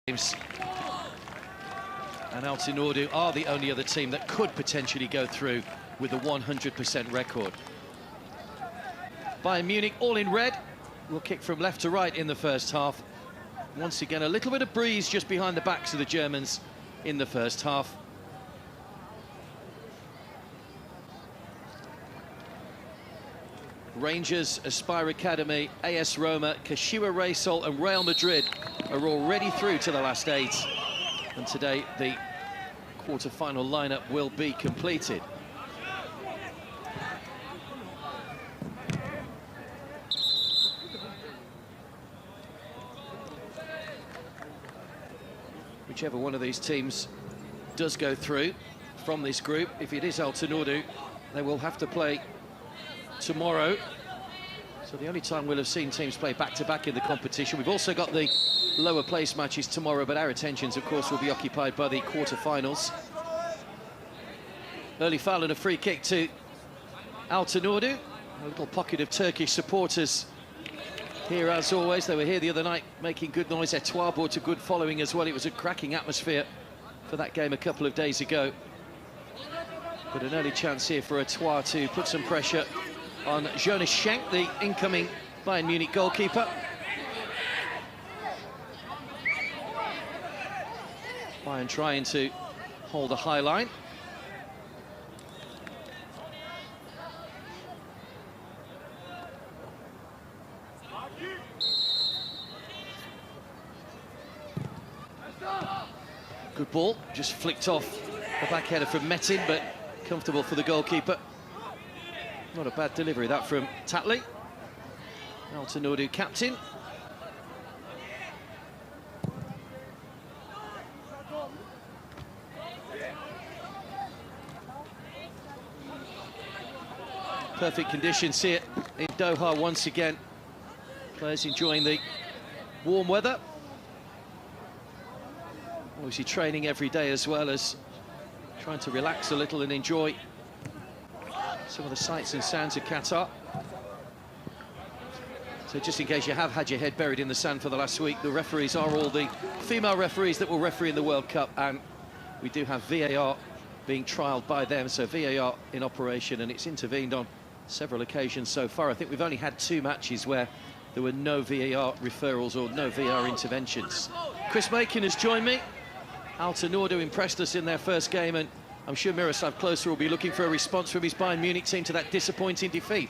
games. And Altinordu are the only other team that could potentially go through with a 100% record. Bayern Munich, all in red, will kick from left to right in the first half. Once again, a little bit of breeze just behind the backs of the Germans in the first half. Rangers, Aspire Academy, AS Roma, Kashiwa Reysol and Real Madrid are already through to the last 8. And today, the quarter-final lineup will be completed. Whichever one of these teams does go through from this group, if it is Altinordu, they will have to play tomorrow. So the only time we'll have seen teams play back-to-back in the competition. We've also got the lower place matches tomorrow, but our attentions, of course, will be occupied by the quarter-finals. Early foul and a free kick to Altinordu. A little pocket of Turkish supporters here, as always. They were here the other night making good noise. Etoile brought a good following as well. It was a cracking atmosphere for that game a couple of days ago. But an early chance here for Etoile to put some pressure on Jonas Schenk, the incoming Bayern Munich goalkeeper. Bayern trying to hold a high line. Good ball, just flicked off the back header from Metin, but comfortable for the goalkeeper. Not a bad delivery, that from Tatley. Altinordu captain. Perfect conditions here in Doha once again. Players enjoying the warm weather. Obviously training every day as well as trying to relax a little and enjoy some of the sights and sounds of Qatar. So just in case you have had your head buried in the sand for the last week, the referees are all the female referees that will referee in the World Cup, and we do have VAR being trialled by them, so VAR in operation, and it's intervened on several occasions so far. I think we've only had 2 matches where there were no VAR referrals or no VAR interventions. Chris Macon has joined me. Altinordu impressed us in their first game, and I'm sure Miroslav Klose will be looking for a response from his Bayern Munich team to that disappointing defeat.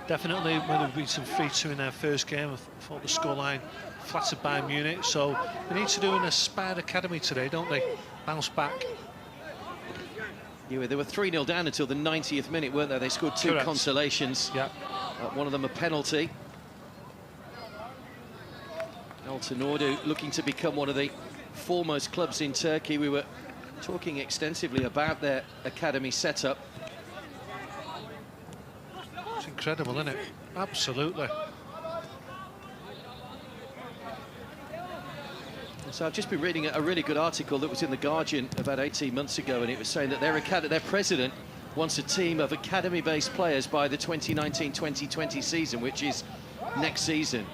Definitely, when they've beaten 3-2 in their first game, I thought the scoreline flattered Bayern Munich, so they need to do an Aspire Academy today, don't they? Bounce back. Yeah, they were 3-0 down until the 90th minute, weren't they? They scored 2 Correct. consolations. Yeah. One of them a penalty. Altinordu looking to become one of the foremost clubs in Turkey. We were talking extensively about their academy setup. It's incredible, isn't it? Absolutely. So I've just been reading a really good article that was in The Guardian about 18 months ago, and it was saying that their president wants a team of academy-based players by the 2019-2020 season, which is next season.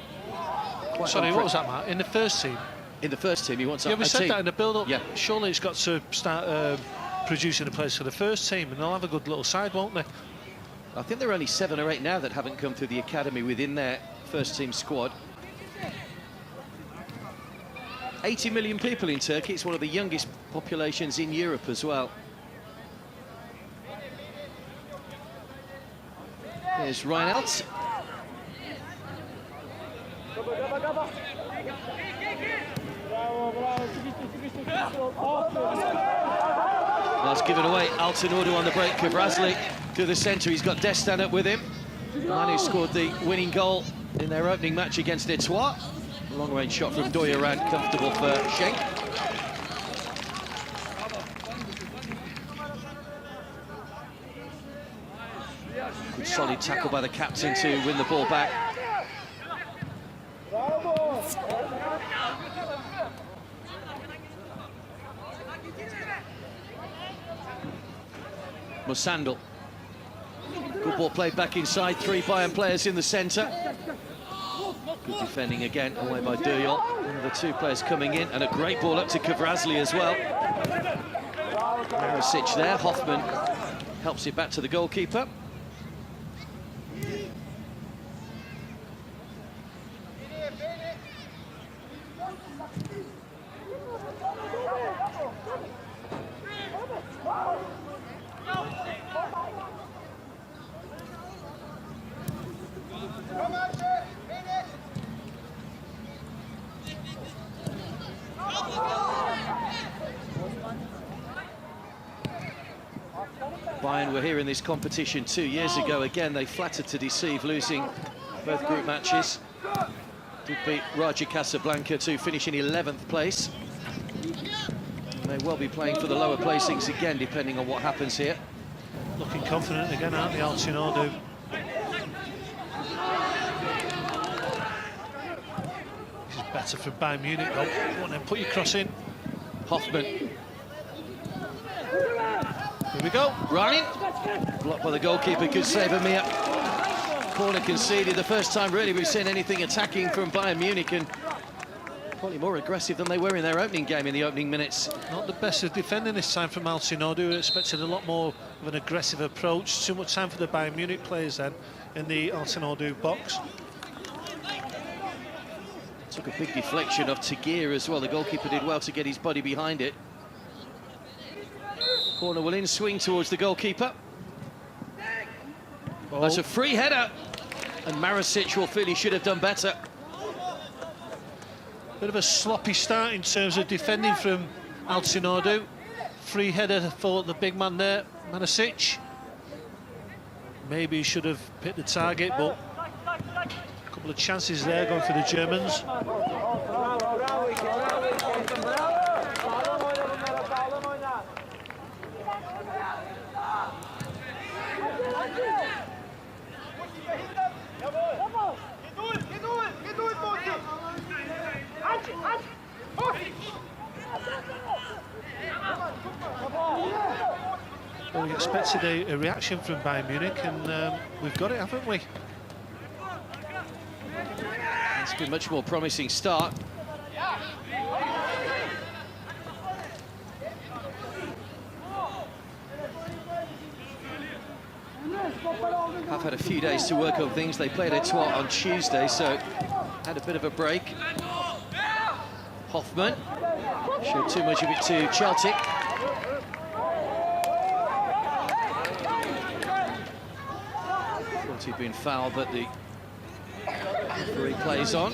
Sorry, what was that, Matt? In the first team? In the first team, he wants yeah, we said team. that in the build-up. Yeah. Surely it's got to start producing a place for the first team, and they'll have a good little side, won't they? I think there are only 7 or 8 now that haven't come through the academy within their first team squad. 80 million people in Turkey. It's one of the youngest populations in Europe as well. Here's Reinfeldt. That's given away. Altinordu on the break. Kavrazli to the centre. He's got Destan up with him. The man who scored the winning goal in their opening match against Etoile. Long-range shot from Doyoran, comfortable for Schenk. Good solid tackle by the captain to win the ball back. Musandl. Good ball played back inside. 3 Bayern players in the centre. Good defending again, away by Duyol. One of the two players coming in, and a great ball up to Kvrazli as well. Marasic there, Hoffman helps it back to the goalkeeper. Bayern were here in this competition 2 years ago. Again, they flattered to deceive, losing both group matches. Did beat Raja Casablanca to finish in 11th place. May well be playing for the lower placings again, depending on what happens here. Looking confident again, aren't they, Altinordu? This is better for Bayern Munich, though. Go on then, put your cross in. Hoffman. Here we go. Running. Blocked by the goalkeeper, good save of Mia. Corner conceded. The first time really we've seen anything attacking from Bayern Munich, and probably more aggressive than they were in their opening game in the opening minutes. Not the best of defending this time from Altinordu. Expected a lot more of an aggressive approach. Too much time for the Bayern Munich players then in the Altinordu box. Took a big deflection off Tagir as well. The goalkeeper did well to get his body behind it. Corner will in, swing towards the goalkeeper. Oh. That's a free header, and Marasic will feel he should have done better. Bit of a sloppy start in terms of defending from Altinordu. Free header for the big man there, Marasic. Maybe he should have hit the target, but a couple of chances there going for the Germans. Well, we expected a reaction from Bayern Munich, and we've got it, haven't we? It's been a much more promising start. Have had a few days to work on things. They played Etoile on Tuesday, so had a bit of a break. Hoffman showed too much of it to Celtic. Thought he'd been fouled, but the referee plays on.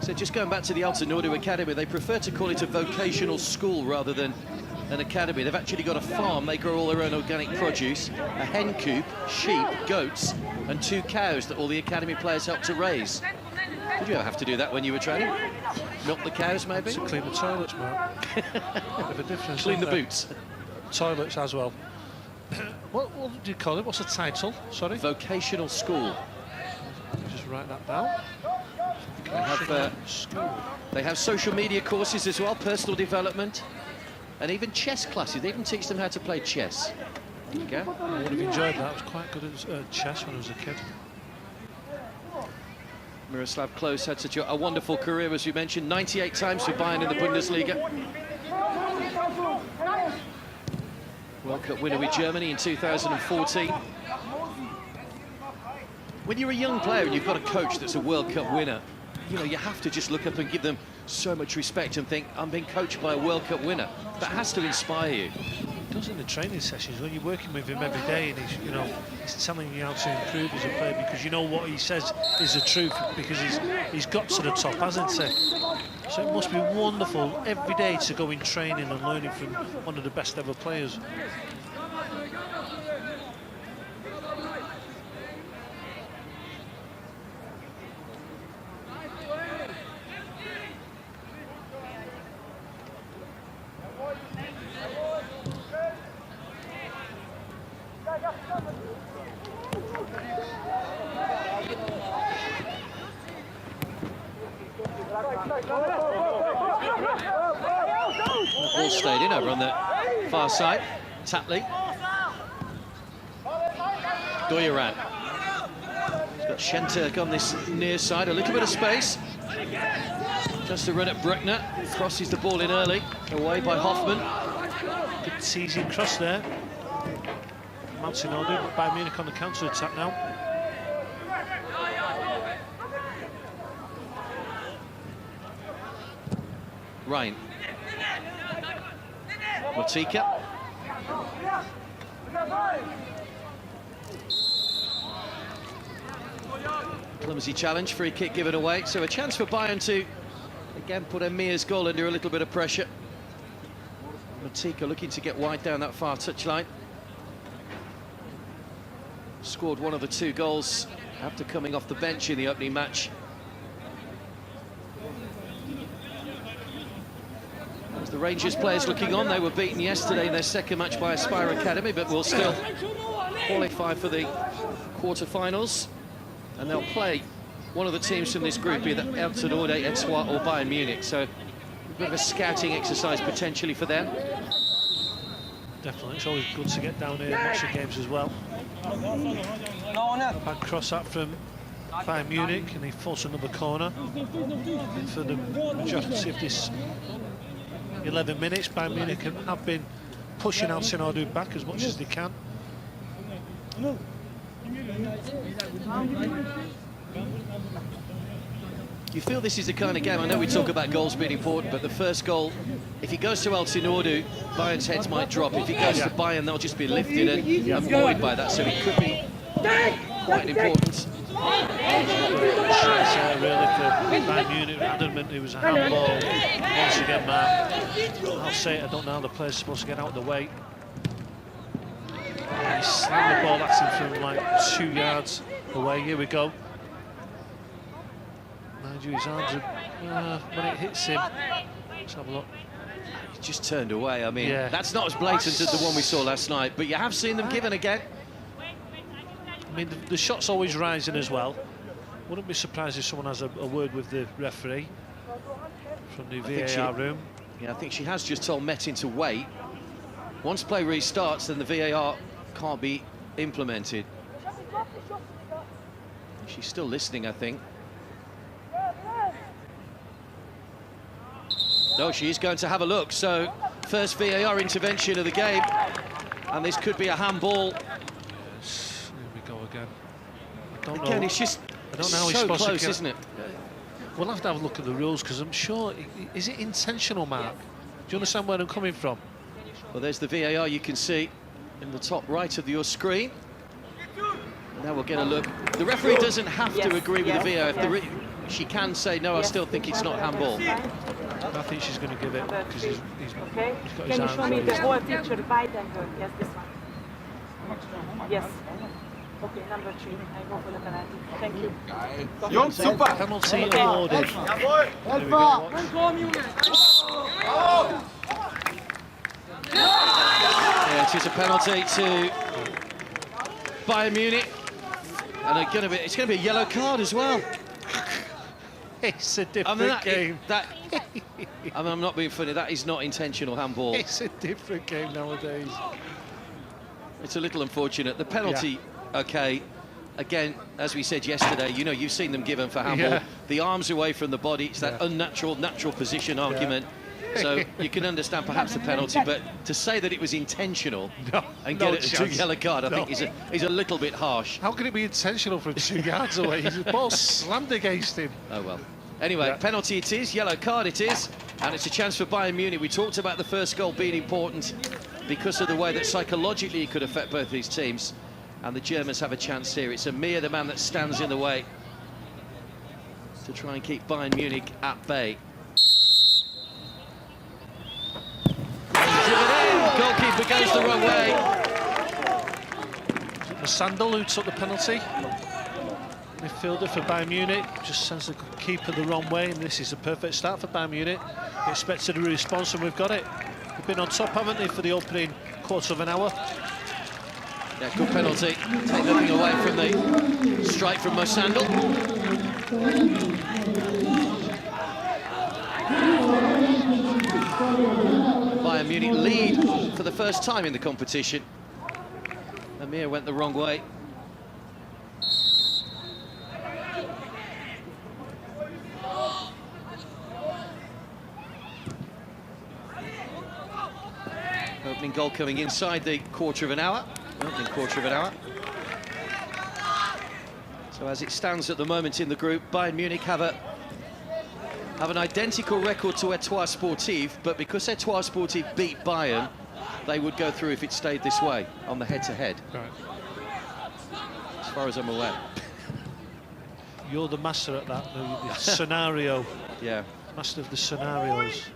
So just going back to the Altinordu Academy, they prefer to call it a vocational school rather than an academy. They've actually got a farm. They grow all their own organic produce, a hen coop, sheep, goats, and 2 cows that all the academy players help to raise. Did you ever have to do that when you were training? Milk the cows, maybe? To clean the toilets, Mark. Bit of a difference. Clean the boots. Toilets as well. What do you call it? What's the title? Sorry? Vocational school. Just write that down. They have social media courses as well, personal development, and even chess classes. They even teach them how to play chess. There you go. I would have enjoyed that. I was quite good at chess when I was a kid. Miroslav Klose had such a wonderful career, as we mentioned, 98 times for Bayern in the Bundesliga. World Cup winner with Germany in 2014. When you're a young player and you've got a coach that's a World Cup winner, you know, you have to just look up and give them so much respect and think, I'm being coached by a World Cup winner. That has to inspire you. He does in the training sessions when you're working with him every day, and he's telling you how to improve as a player, because you know what he says is the truth, because he's got to the top, hasn't he? So it must be wonderful every day to go in training and learning from one of the best ever players. The ball stayed in over on the far side. Tatley. Doyeran. He's got Shenturk on this near side, a little bit of space. Just a run at Bruckner, crosses the ball in early, away by Hoffman. Good teasing cross there. Altinordu, but Bayern Munich on the counter-attack now. Ryan. Motika. Clumsy challenge, free kick given away. So a chance for Bayern to, again, put Emir's goal under a little bit of pressure. Motika looking to get wide down that far touchline. Scored one of the 2 goals after coming off the bench in the opening match. As the Rangers players looking on, they were beaten yesterday in their second match by Aspire Academy, but will still qualify for the quarter-finals. And they'll play one of the teams from this group, either Altinordu, Etoile or Bayern Munich. So a bit of a scouting exercise potentially for them. Definitely, it's always good to get down here and watch the games as well. A bad cross up from Bayern Munich, and he forced another corner. For the majority of this 11 minutes, Bayern Munich have been pushing Altinordu back as much as they can. You feel this is the kind of game, I know we talk about goals being important, but the first goal, if he goes to Altinordu, Bayern's heads might drop. If he goes to Bayern, they'll just be lifted and buoyed by that, so it could be quite important. Really for Bayern Munich, adamant it was a handball. Once again, Mark, I'll say it, I don't know how the player's supposed to get out of the way. He slammed the ball at him from like 2 yards away. Here we go. Mind you, his arms are, when it hits him, let's have a look. He just turned away. I mean, that's not as blatant as the one we saw last night, but you have seen them given again. I mean, the shot's always rising as well. Wouldn't be surprised if someone has a word with the referee from the VAR room. Yeah, I think she has just told Metin to wait. Once play restarts, then the VAR can't be implemented. She's still listening, I think. No, she's going to have a look. So, first VAR intervention of the game. And this could be a handball. Here we go again. I don't Again, know. it's just I don't know how he's so supposed close, to get... isn't it? We'll have to have a look at the rules, because I'm sure... Is it intentional, Mark? Do you understand where I'm coming from? Well, there's the VAR you can see in the top right of your screen. And now we'll get a look. The referee doesn't have to agree with the VAR. If she can say, no, I still think it's not handball. I think she's going to give it, because he's got his Can you arms show me raised. the whole picture, wide angle? Yes, this one. Yes. Okay, number 3. I go for the penalty. Thank you. Jungs, super! Penalty awarded. There we go. Yeah, it is a penalty to Bayern Munich. And it's going to be a yellow card as well. It's a different game. I'm not being funny, that is not intentional handball. It's a different game nowadays. It's a little unfortunate. The penalty, okay, again, as we said yesterday, you know, you've seen them given for handball. Yeah. The arms away from the body, it's that natural position argument. So you can understand perhaps the penalty, but to say that it was intentional and get it a yellow card, I think is a little bit harsh. How can it be intentional from 2 yards away? His ball slammed against him. Oh well. Anyway, penalty it is, yellow card it is, and it's a chance for Bayern Munich. We talked about the first goal being important because of the way that psychologically it could affect both these teams, and the Germans have a chance here. It's Amir, the man that stands in the way, to try and keep Bayern Munich at bay. Goalkeeper goes the wrong way. Sandal, who took the penalty. Midfielder for Bayern Munich just sends the keeper the wrong way, and this is a perfect start for Bayern Munich. Expected a response, and we've got it. They've been on top, haven't they, for the opening quarter of an hour? Yeah, good penalty. Take nothing away from the strike from Sandal. Bayern Munich lead for the first time in the competition. Amir went the wrong way. Opening goal coming inside the quarter of an hour. Opening quarter of an hour. So as it stands at the moment in the group, Bayern Munich have an identical record to Etoile Sportive, but because Etoile Sportive beat Bayern, they would go through if it stayed this way on the head-to-head. Right. As far as I'm aware. You're the master at that, the scenario. Yeah. Master of the scenarios.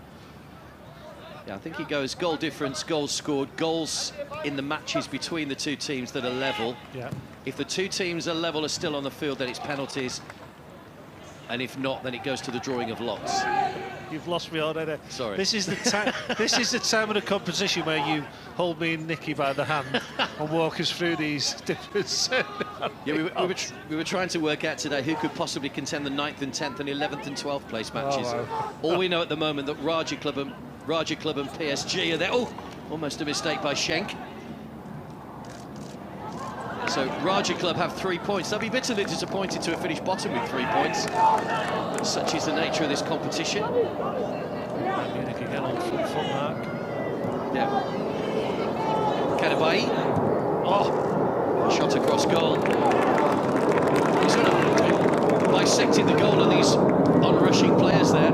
Yeah, I think he goes goal difference, goals scored, goals in the matches between the two teams that are level. Yeah. If the two teams are level, are still on the field, then it's penalties. And if not, then it goes to the drawing of lots. You've lost me already. Sorry. This is the time. This is the time of the competition where you hold me and Nicky by the hand and walk us through these different scenarios. Yeah, we were trying to work out today who could possibly contend the 9th and 10th and 11th and 12th place matches. Oh, wow. All we know at the moment that Raja Club and PSG are there. Oh, almost a mistake by Schenk. So Raja Club have 3 points. They'll be bitterly disappointed to have finished bottom with 3 points. But such is the nature of this competition. Bayern Munich again on foot mark. Yeah. Kanabai. Oh, shot across goal. He's sort of bisected the goal of these on-rushing players there.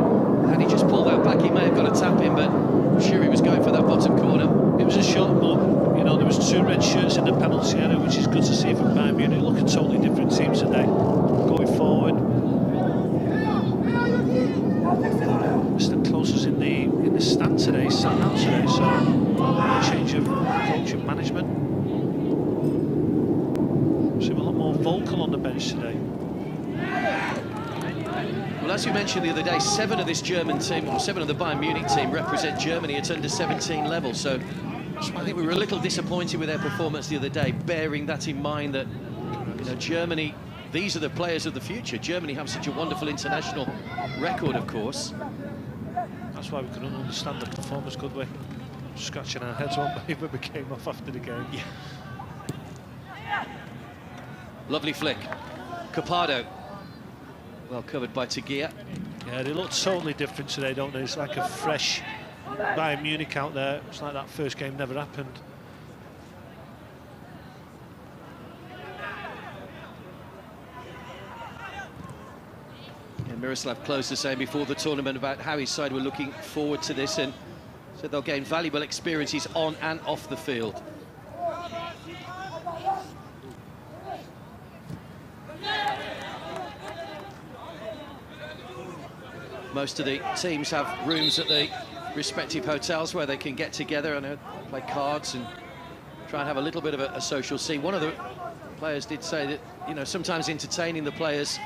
Had he just pulled that back, he may have got a tap in, but I'm sure he was going for that bottom corner. It was a shot, but you know there was 2 red shirts in the penalty area, which is good to see from Bayern Munich. Look at totally different teams today, going forward. Mr. Close is in the stand today, sat out today, so change of coach and management. So a lot more vocal on the bench today. Well, as you mentioned the other day, 7 of this German team, or 7 of the Bayern Munich team, represent Germany at under-17 level. So I think we were a little disappointed with their performance the other day, bearing that in mind that, you know, Germany, these are the players of the future. Germany have such a wonderful international record, of course. That's why we couldn't understand the performance, could we? Scratching our heads on when we came off after the game. Yeah. Lovely flick. Capado. Well covered by Tagia. Yeah, they look totally different today, don't they? It's like a fresh Bayern Munich out there. It's like that first game never happened. Yeah, Miroslav Klose was saying before the tournament about how his side were looking forward to this, and said they'll gain valuable experiences on and off the field. Most of the teams have rooms at the respective hotels where they can get together and play cards and try and have a little bit of a social scene. One of the players did say that, you know, sometimes entertaining the players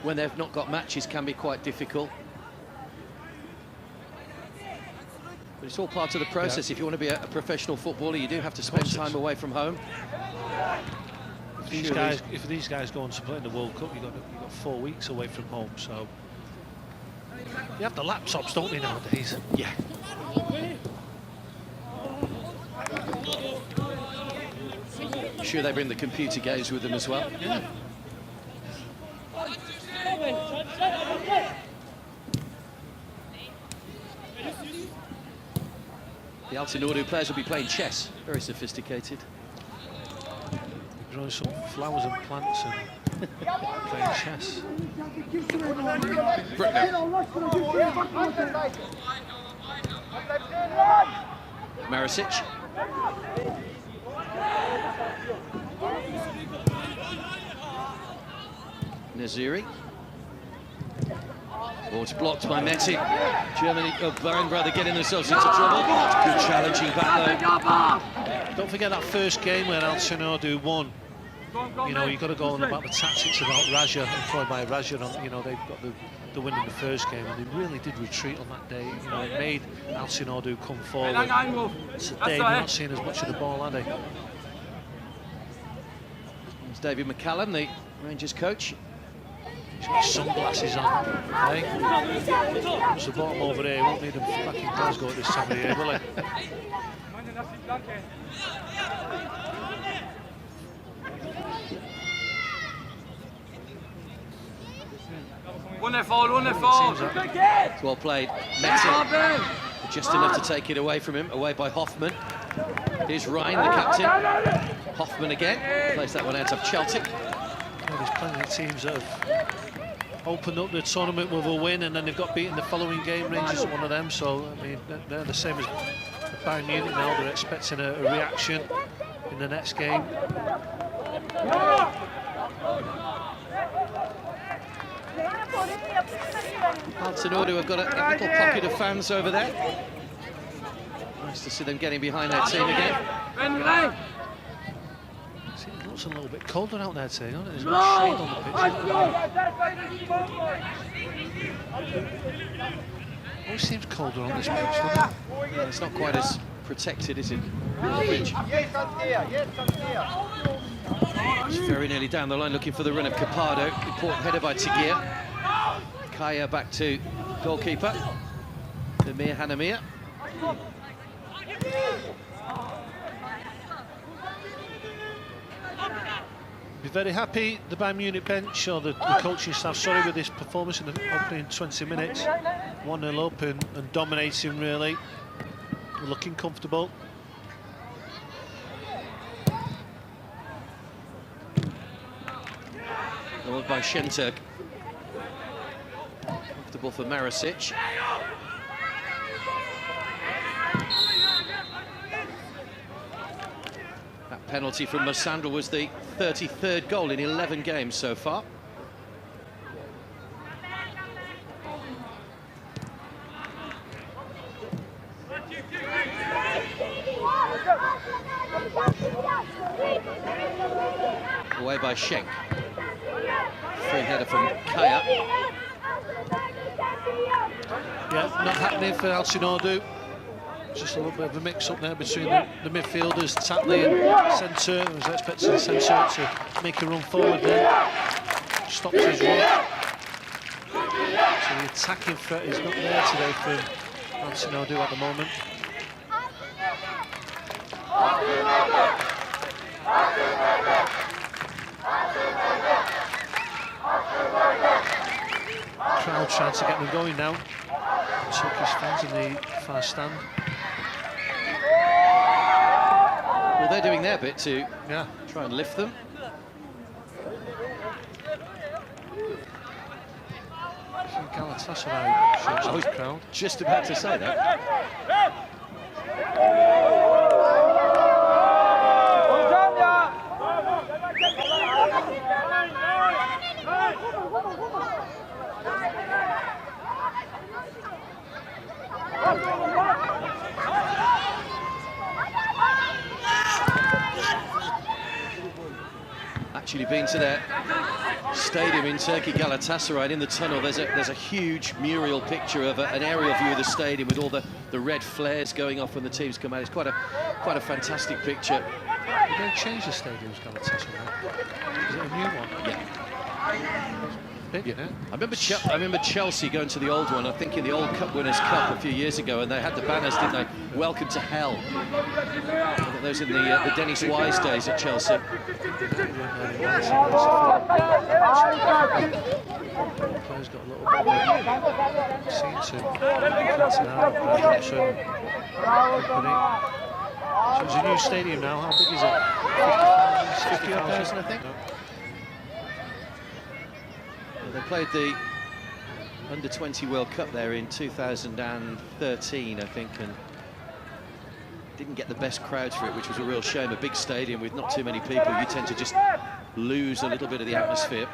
when they've not got matches can be quite difficult. But it's all part of the process. Yeah. If you want to be a professional footballer, you do have to spend time away from home. If these guys go on to play in the World Cup, you've got 4 weeks away from home, so... You have the laptops, don't you, nowadays? Yeah. Sure, they bring the computer games with them as well. Yeah. The Altinordu players will be playing chess. Very sophisticated. Growing some flowers and plants and playing chess. Marisic. Naziri. Oh, it's blocked by Messi. Germany, Bayern brother getting themselves into trouble. Good challenging back though. Don't forget that first game when Altinordu won. You know, you've got to go on about the tactics about Raja, employed by Raja. You know, they've got the win in the first game, and they really did retreat on that day. You know, it made Altinordu come forward. Today, they're not seeing as much of the ball, are they? It's David McCallum, the Rangers coach. He's got sunglasses on. Hey? There's the bottom over here. He won't need them back in Glasgow at this time of year, will he? Wonderful. It's well played. Messi, just enough to take it away from him, away by Hoffman. Here's Ryan, the captain. Hoffman again, plays that one out of Celtic. Yeah, there's plenty of teams that have opened up the tournament with a win and then they've got beaten the following game. Rangers are one of them, so I mean they're the same as Bayern Munich now. They're expecting a reaction in the next game. Altinordu have got a little pocket of fans over there. Nice to see them getting behind their team again. It looks a little bit colder out there today, doesn't it? There's no shade on the pitch. Always seems colder on this pitch, doesn't it? Yeah, it's not quite as protected, is it? It's very nearly down the line, looking for the run of Capado. Important header by Tagir. Kaya back to goalkeeper. Amir Hanamir. Be very happy, the Bayern Munich bench or the coaching staff, sorry, with this performance in the opening 20 minutes. 1-0 up and dominating, really. Looking comfortable. Followed by Şentürk. Comfortable for Marasic. That penalty from Mousandra was the 33rd goal in 11 games so far. Away by Schenk. Free header from Kaya. Yeah, not happening for Altinordu. Just a little bit of a mix-up there between the midfielders, Tatley and Centre. I was expecting Centre to make a run forward there. Stops his run. So the attacking threat is not there today for Altinordu at the moment. Crowd trying to get them going now. Turkish fans in the far stand. Well, they're doing their bit to try and lift them. Galatasaray shows the crowd. Just about to say that. Actually been to their stadium in Turkey, Galatasaray, and in the tunnel there's a huge mural picture of an aerial view of the stadium with all the red flares going off when the teams come out. It's quite a fantastic picture. Did they change the stadiums, Galatasaray? Is it a new one? Yeah. Big, yeah. I remember Chelsea going to the old one, I think in the old Cup Winners' Cup a few years ago, and they had the banners, didn't they? Welcome to hell. Those in the Dennis Wise days at Chelsea. Players got a little bit of scene to So it's a new stadium now. How big is it? 50,000, I think. No. They played the Under-20 World Cup there in 2013, I think, and didn't get the best crowds for it, which was a real shame. A big stadium with not too many people, you tend to just lose a little bit of the atmosphere.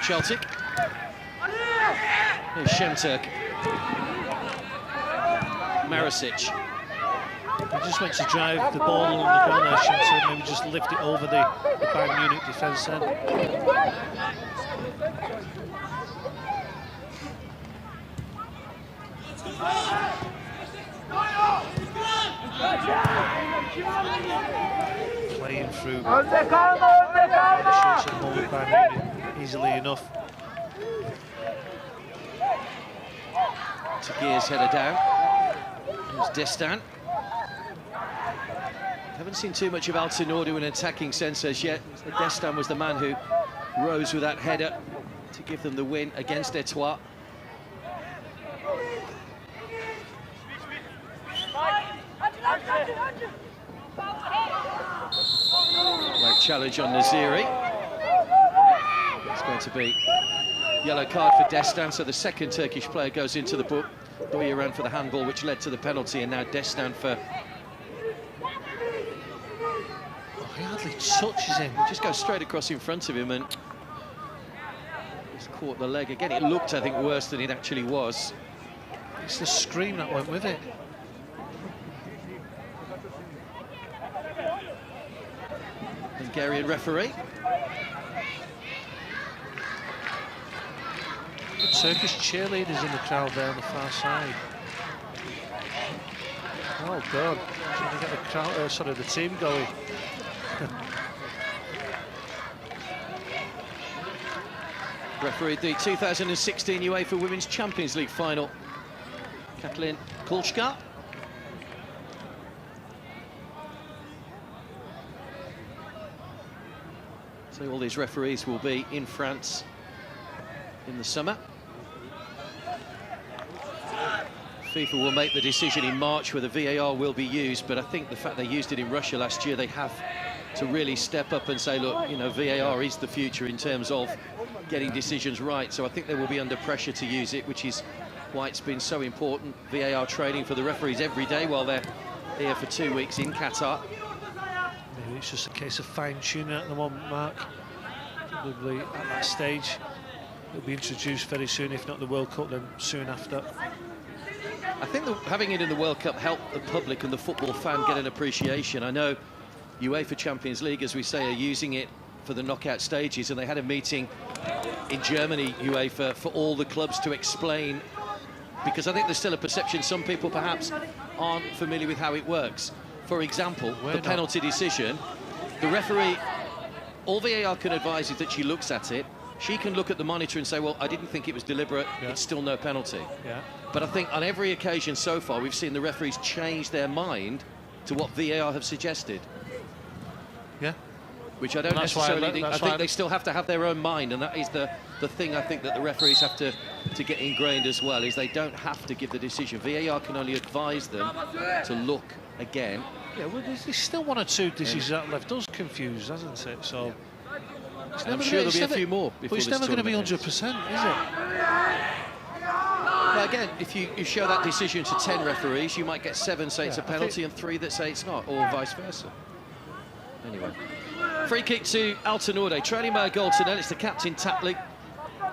Celtic. Here's Şentürk. Marasic. He just went to drive the ball along the ground there, Şentürk, maybe just lift it over the Bayern Munich defence then. Playing through the shots at the moment, Bayern Munich easily enough. Tagir's header down. There's Destan. Haven't seen too much of Altinordu in an attacking sense as yet. Destan was the man who rose with that header to give them the win against Etoile. challenge on Naziri. It's going to be yellow card for Destan, so the second Turkish player goes into the book. Doyuran for the handball, which led to the penalty, and now Destan for... Oh, he hardly touches him. He just goes straight across in front of him and just caught the leg. Again, it looked, I think, worse than it actually was. It's the scream that went with it. Hungarian referee. The Turkish cheerleaders in the crowd there on the far side. Oh God! Trying to get the crowd, the team going. Refereed the 2016 UEFA Women's Champions League final. Kathleen Kulchka. So all these referees will be in France in the summer. FIFA will make the decision in March whether VAR will be used, but I think the fact they used it in Russia last year, they have to really step up and say, look, you know, VAR is the future in terms of getting decisions right. So I think they will be under pressure to use it, which is why it's been so important. VAR training for the referees every day while they're here for 2 weeks in Qatar. Maybe it's just a case of fine-tuning at the moment, Mark. Probably at that stage. It'll be introduced very soon, if not the World Cup, then soon after. I think having it in the World Cup helped the public and the football fan get an appreciation. I know UEFA Champions League, as we say, are using it for the knockout stages, and they had a meeting in Germany, UEFA, for all the clubs to explain, because I think there's still a perception some people perhaps aren't familiar with how it works. For example, the penalty decision, the referee, all VAR can advise is that she looks at it. She can look at the monitor and say, well, I didn't think it was deliberate, it's still no penalty. Yeah. But I think on every occasion so far, we've seen the referees change their mind to what VAR have suggested. Yeah. Which I don't necessarily think. I think they still have to have their own mind, and that is the thing I think that the referees have to get ingrained as well, is they don't have to give the decision. VAR can only advise them to look again. Yeah, well, there's still one or two decisions that left us confused, hasn't it? So I'm sure there'll be a few more before but it's never going to be 100%, is it? Well, again, if you show that decision to 10 referees, you might get 7 say it's a penalty and 3 that say it's not, or vice versa. Anyway, free kick to Altinordu, trailing by a goal to nil. It's the captain tackling.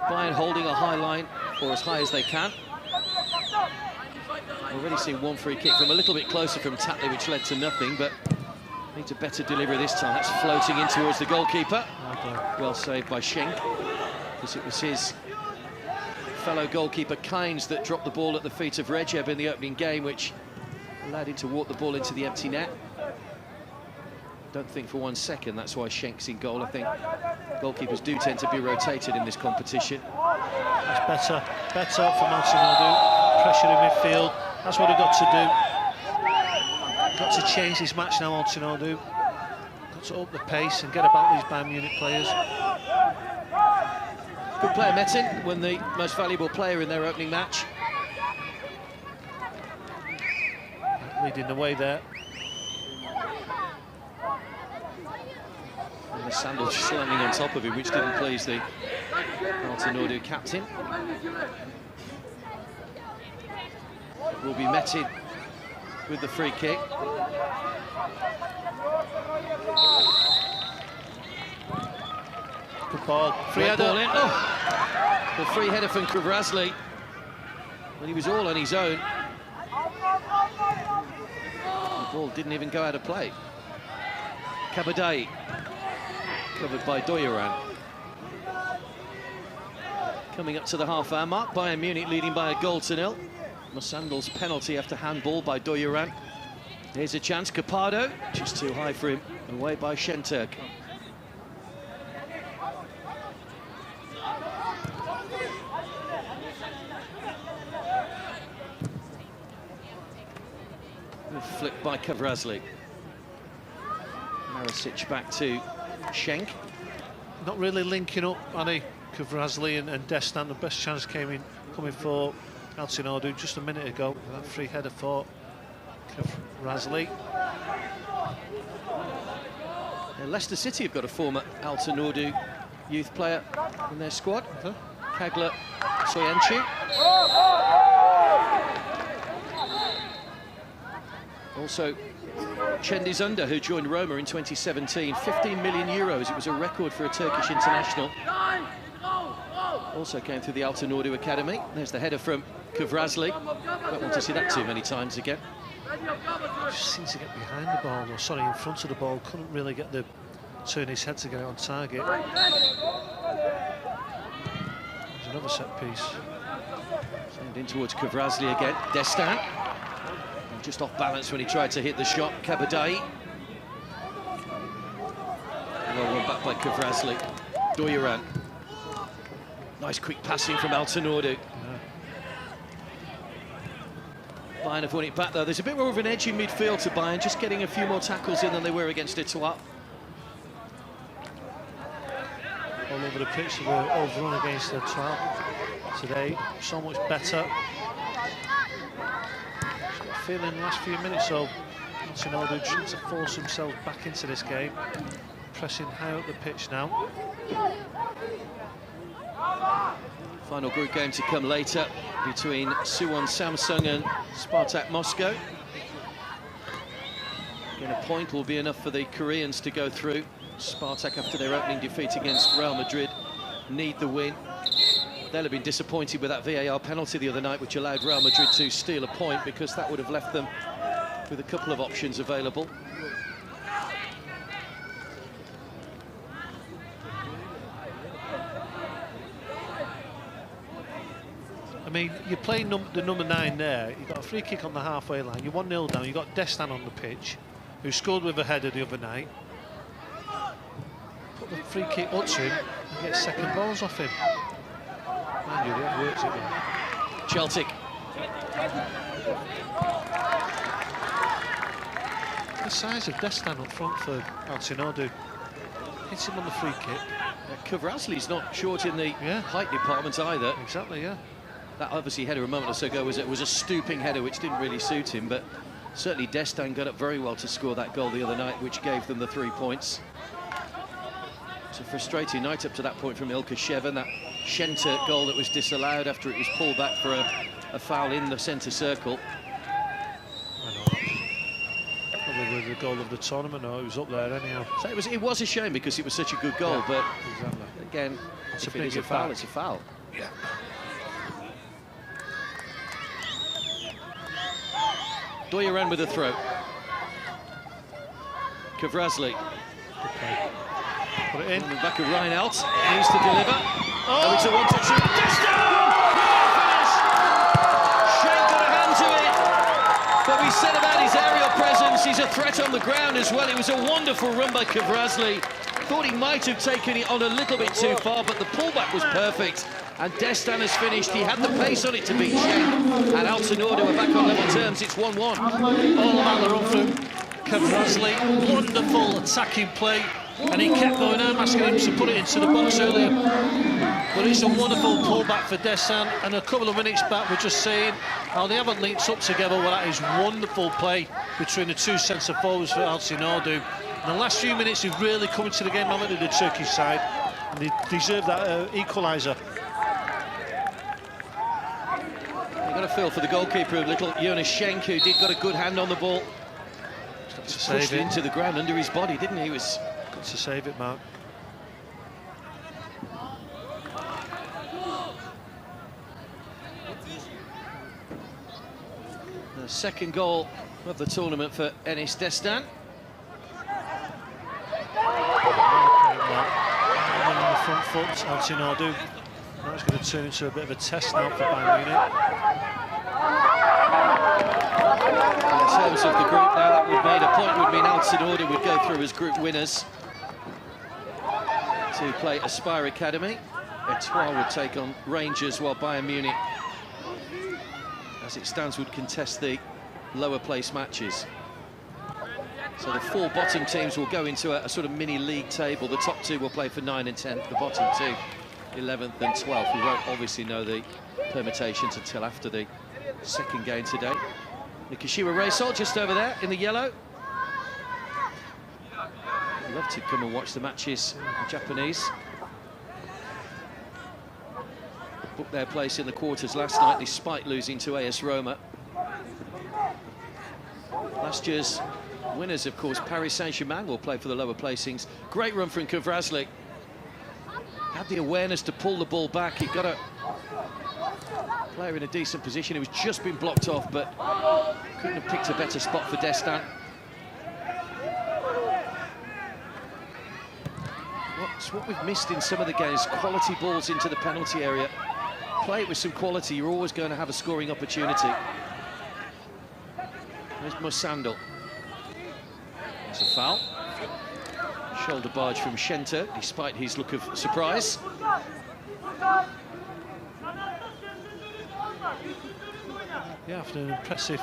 Bayern holding a high line, or as high as they can. Already seen one free kick from a little bit closer from Tatley, which led to nothing, but needs a better delivery this time. That's floating in towards the goalkeeper. Well saved by Schenk, because it was his fellow goalkeeper Kynes that dropped the ball at the feet of Recep in the opening game, which allowed him to walk the ball into the empty net. Don't think for 1 second that's why Schenk's in goal. I think goalkeepers do tend to be rotated in this competition. That's better from Altinordu. Pressure in midfield. That's what they've got to do. Got to change this match now, Altinordu. Got to up the pace and get about these Bayern Munich players. Good player, Metin, won the most valuable player in their opening match. Leading the way there. And the sandal just landing on top of him, which didn't please the Altinordu captain. Will be Metin with the free kick. Good ball. Free header in. Oh! The free header from Kvrazli. When he was all on his own. The ball didn't even go out of play. Kabadai. Covered by Doyuran. Coming up to the half-hour mark, Bayern Munich leading by a goal to nil. Musandal's penalty after handball by Doyuran. Here's a chance, Capado, just too high for him, away by Şentürk. Flicked by Kvrazli. Marasic back to Schenk. Not really linking up, Annie. Kvrazli and Destan. The best chance coming for Altinordu just a minute ago. That free header for Kvrazli. Well, Leicester City have got a former Altinordu youth player in their squad, Kagler Soyanchi. Also, Cendizunda, who joined Roma in 2017, 15 million euros. It was a record for a Turkish international. Also came through the Altinordu Academy. There's the header from Kvaratskhelia. Don't want to see that too many times again. Just seems to get behind the ball, or sorry, in front of the ball. Couldn't really get the turn his head to get it on target. There's another set piece. Send in towards Kvaratskhelia again. Destin. Just off balance when he tried to hit the shot. Kabadai. Well run back by Kvaratskhelia. Doyeran. Nice quick passing from Altinordu. Bayern have won it back though. There's a bit more of an edge in midfield to Bayern, just getting a few more tackles in than they were against Etoile. All over the pitch, they were overrun against Etoile today. So much better. Feeling the last few minutes so Altinordu trying to force themselves back into this game, pressing high up the pitch now. Final group game to come later between Suwon Samsung and Spartak Moscow. Again, a point will be enough for the Koreans to go through. Spartak, after their opening defeat against Real Madrid, need the win. They'll have been disappointed with that VAR penalty the other night, which allowed Real Madrid to steal a point, because that would have left them with a couple of options available. I mean, you're playing the number 9 there. You've got a free kick on the halfway line. You're 1-0 down. You've got Destin on the pitch, who scored with a header the other night. Put the free kick up to him and get second balls off him. Mind you, they have worked it there. Celtic. The size of Destin up front for Altinordu. Hits him on the free kick. Kvaratskhelia not short in the height department either. Exactly, yeah. That obviously header a moment or so ago was a stooping header, which didn't really suit him, but certainly Destin got up very well to score that goal the other night, which gave them the 3 points. It's a frustrating night up to that point from Alkass, and that Schenter goal that was disallowed after it was pulled back for a foul in the centre circle. I know. Probably the goal of the tournament. No, it was up there anyhow. So it was a shame because it was such a good goal, but exactly. Again, if it is a foul, it's a foul. Yeah. Doyeran with a throw. Kvaratskhelia. Okay. Put it in. On the back of Reinfeldt. Needs to deliver. Oh, it's a 1-2. Destin! Finish! Shane got a hand to it. But we said about his aerial presence, he's a threat on the ground as well. It was a wonderful run by Kvaratskhelia. Thought he might have taken it on a little bit too far, but the pullback was perfect. And Destin has finished. He had the pace on it to beat Chen. And Altinordu are back on level terms. It's 1-1. All about the run through Kvaratskhelia. Wonderful attacking play. And he kept going. I'm asking him to put it into the box earlier. But it's a wonderful pullback for Destin. And a couple of minutes back, we're just saying how they haven't linked up together. Well, that is wonderful play between the two centre forwards for Altinordu. In the last few minutes, they've really come into the game, haven't they, the Turkish side? And they deserve that equaliser. Got a feel for the goalkeeper, little Jonas Schenk, who got a good hand on the ball. Just pushed it into the ground under his body, didn't he? Got to save it, Mark. The second goal of the tournament for Enis Destin. On the front foot, Altinordu. Now it's going to turn into a bit of a test now for Bayern Munich. In terms of the group now, that would mean a point would mean Altinordu would go through as group winners to play Aspire Academy. Etoile would take on Rangers, while Bayern Munich, as it stands, would contest the lower place matches. So the 4 bottom teams will go into a sort of mini league table. The top 2 will play for 9 and 10th. The bottom 2, 11th and 12th. We won't obviously know the permutations until after the second game today. Nikoshiwa Reysol just over there in the yellow. love to come and watch the matches. The Japanese booked their place in the quarters last night despite losing to AS Roma. Last year's winners, of course, Paris Saint-Germain will play for the lower placings. Great run from Kvrazlik. Had the awareness to pull the ball back. He got a player in a decent position. It was just been blocked off, but couldn't have picked a better spot for Destin. It's what we've missed in some of the games, quality balls into the penalty area. Play it with some quality, you're always going to have a scoring opportunity. There's Musandl. It's a foul. Shoulder barge from Schenter, despite his look of surprise. Yeah, after an impressive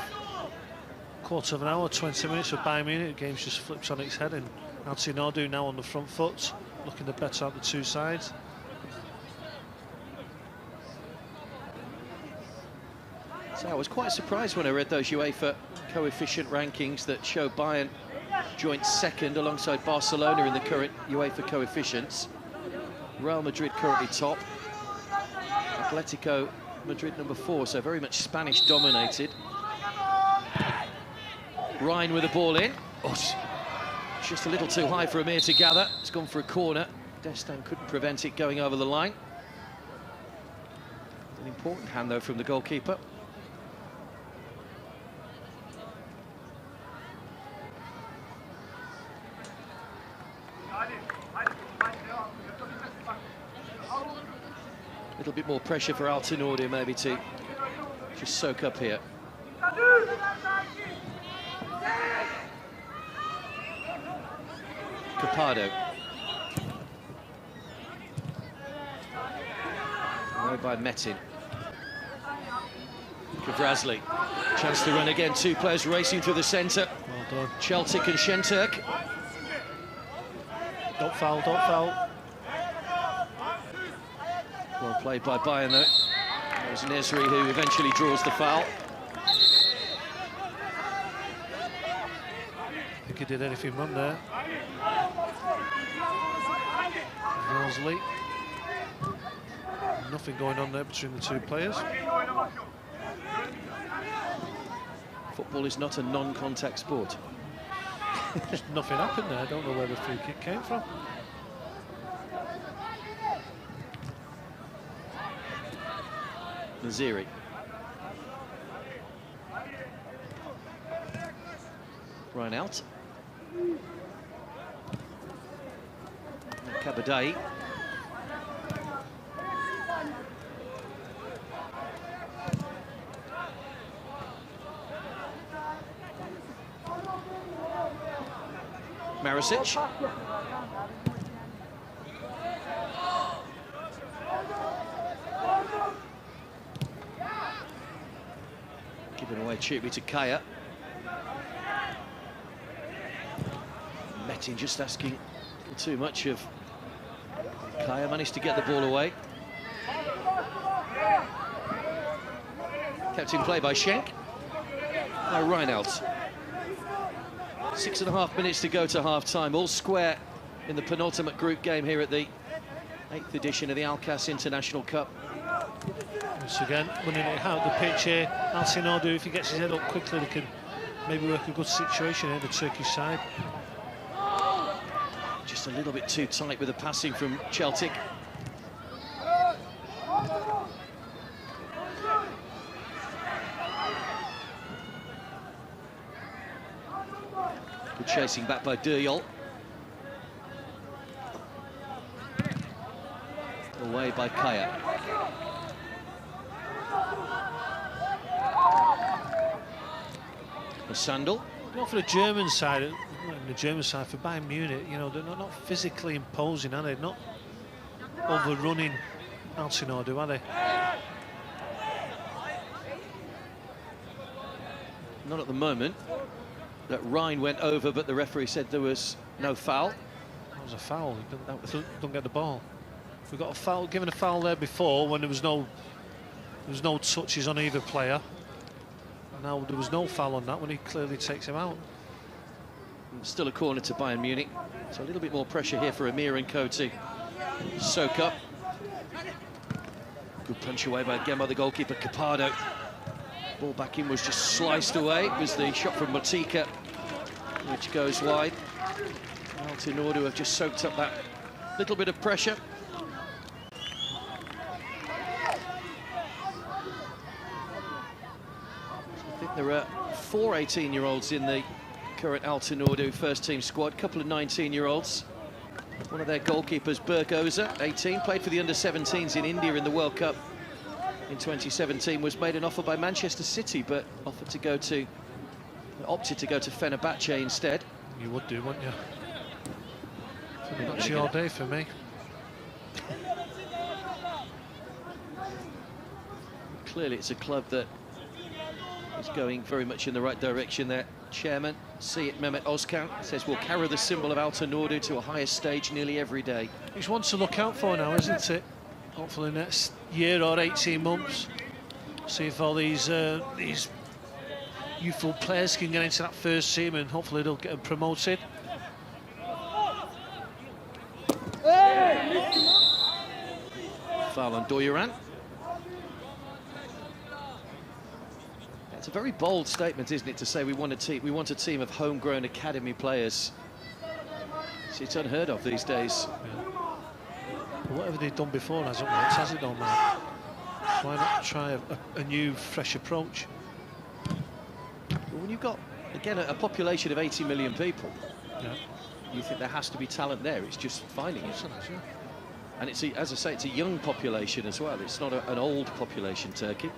quarter of an hour, 20 minutes of Bayern Munich, the game's just flips on its head, and Altinordu now on the front foot, looking to better out the two sides. So I was quite surprised when I read those UEFA coefficient rankings that show Bayern joint second alongside Barcelona in the current UEFA coefficients. Real Madrid currently top. Atletico Madrid number 4, so very much Spanish dominated. Ryan with the ball in. Oh, just a little too high for Amir to gather. It's gone for a corner. Destin couldn't prevent it going over the line. An important hand though from the goalkeeper. A little bit more pressure for Altinordu maybe to just soak up here. Capado. Away by Metin. Kvrazlik. Chance to run again. Two players racing through the centre. Well done. Celtic and Shenturk. Don't foul, don't foul. Well played by Bayern though. It was Nesri who eventually draws the foul. I think he did anything wrong there. Rosalie. Nothing going on there between the two players. Football is not a non-contact sport. Just nothing happened there. I don't know where the free kick came from. Naziri. Ryan out. Kabadai. Marisic. Giving away cheaply to Kaya. Metin just asking too much of Kaya. Managed to get the ball away. Kept in play by Schenk. Now Reinfeldt. 6.5 minutes to go to half-time. All square in the penultimate group game here at the 8th edition of the Alkass International Cup. Once again, running it out the pitch here. Altinordu, if he gets his head up quickly, he can maybe work a good situation here, the Turkish side. Just a little bit too tight with the passing from Celtic. Good chasing back by Duyol. Away by Kaya. Musandl. Not for the German side, the German side for Bayern Munich, you know, they're not physically imposing, are they? Not overrunning Altinordu, are they? Not at the moment. That Ryan went over, but the referee said there was no foul. That was a foul. He don't get the ball. We got a foul, given a foul there before when there was no touches on either player. Now there was no foul on that when he clearly takes him out. Still a corner to Bayern Munich. So a little bit more pressure here for Amir and Co to soak up. Good punch away by again by the goalkeeper, Capado. Ball back in was just sliced away. It was the shot from Motika, which goes wide. Altinordu have just soaked up that little bit of pressure. I think there are 4 18-year-olds in the current Altinordu first team squad, a couple of 19-year-olds. One of their goalkeepers, Bergoza, 18, played for the under-17s in India in the World Cup in 2017, was made an offer by Manchester City, but opted to go to Fenerbahce instead. You would do, wouldn't you? Fenerbahce all day for me. Clearly it's a club that is going very much in the right direction. Their chairman, Seyit Mehmet Ozkan, says we'll carry the symbol of Altinordu to a higher stage nearly every day. It's one to look out for now, isn't it? Hopefully next year or 18 months. See if all these youthful players can get into that first team, and hopefully they'll get them promoted. Foul on Doyoran. It's a very bold statement, isn't it, to say we want a team of homegrown academy players. It's unheard of these days. Yeah. But whatever they've done before hasn't worked, has it, though, Mark? Why not try a new, fresh approach? Well, when you've got, again, a population of 80 million people, yeah, you think there has to be talent there. It's just finding it. Yeah. And it's, as I say, it's a young population as well. It's not an old population, Turkey.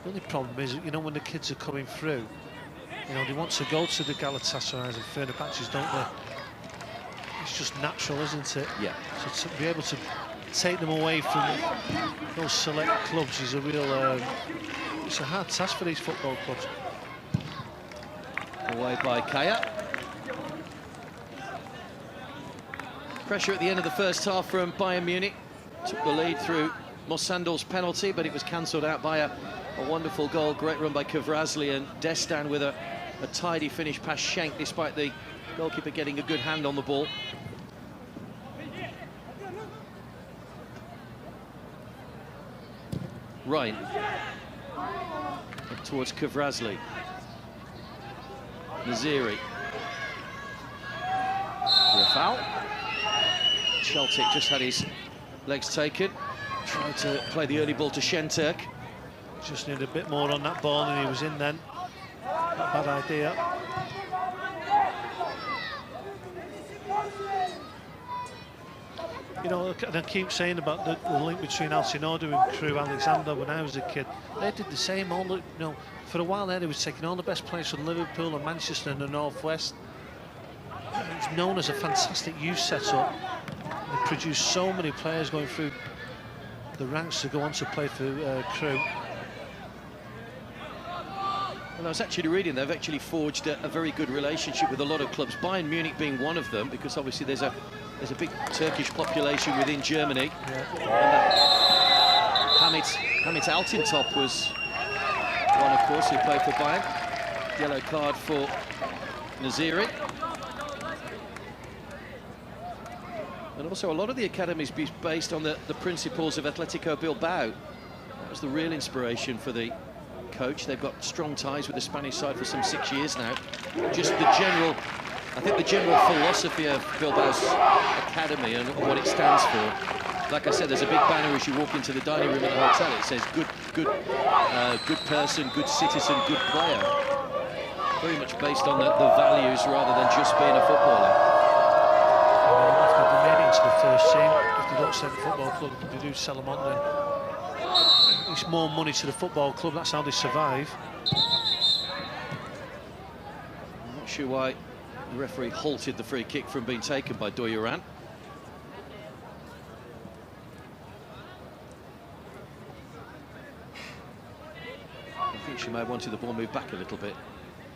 The only problem is, you know, when the kids are coming through, you know, they want to go to the Galatasarays and Fenerbahces, don't they? It's just natural, isn't it? Yeah. So to be able to take them away from those select clubs is a real, it's a hard task for these football clubs. Away by Kaya. Pressure at the end of the first half from Bayern Munich. Took the lead through Mosandal's penalty, but it was cancelled out by a wonderful goal. Great run by Kvrasli, and Destan with a tidy finish past Schenk, despite the goalkeeper getting a good hand on the ball. Ryan up towards Kvrasli. Naziri. A foul. Celtic just had his legs taken. Tried to play the early ball to Şentürk. Just needed a bit more on that ball and he was in then. Not a bad idea. You know, and I keep saying about the link between Altinordu and Crewe Alexander. When I was a kid, they did the same. You know, for a while there, they was taking all the best players from Liverpool and Manchester and the Northwest. It's known as a fantastic youth setup. They produced so many players going through the ranks to go on to play for Crewe. Well, I was actually reading they've actually forged a very good relationship with a lot of clubs, Bayern Munich being one of them, because obviously there's a big Turkish population within Germany. Yeah. Hamit Altintop was one, of course, who played for Bayern. Yellow card for Naziri. And also a lot of the academies based on the principles of Atletico Bilbao. That was the real inspiration for the coach. They've got strong ties with the Spanish side for some 6 years now. Just I think the general philosophy of Bilbao's academy and what it stands for. Like I said, there's a big banner as you walk into the dining room at the hotel. It says good person, good citizen, good player. Very much based on the values rather than just being a footballer. After they made it into the first team, if they don't sell the football club, they do sell them on then. It's more money to the football club, that's how they survive. I'm not sure why the referee halted the free kick from being taken by Doyoran. I think she may have wanted the ball moved back a little bit,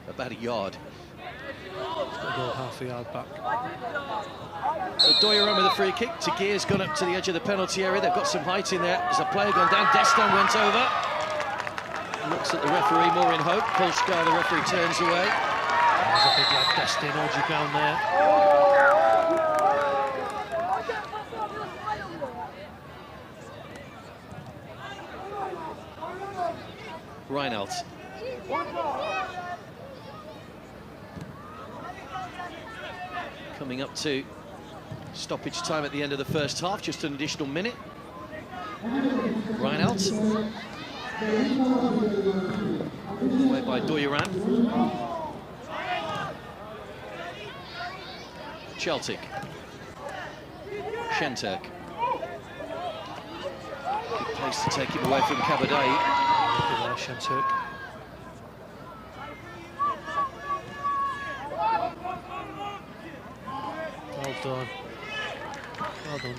about a yard. It's got to go half a yard back. So Doyoran with a free kick. Tagir's gone up to the edge of the penalty area. They've got some height in there. There's a player gone down. Destan went over. Looks at the referee, more in hope. Polskar, the referee, turns away. There's a big lad, Destin, holds your ground there. Reinhardt. Coming up to stoppage time at the end of the first half, just an additional minute. Reinhardt. Away by Doyeran. Celtic. Shenturk. Good place to take him away from Kabadai. Shenturk. Well done. Well done.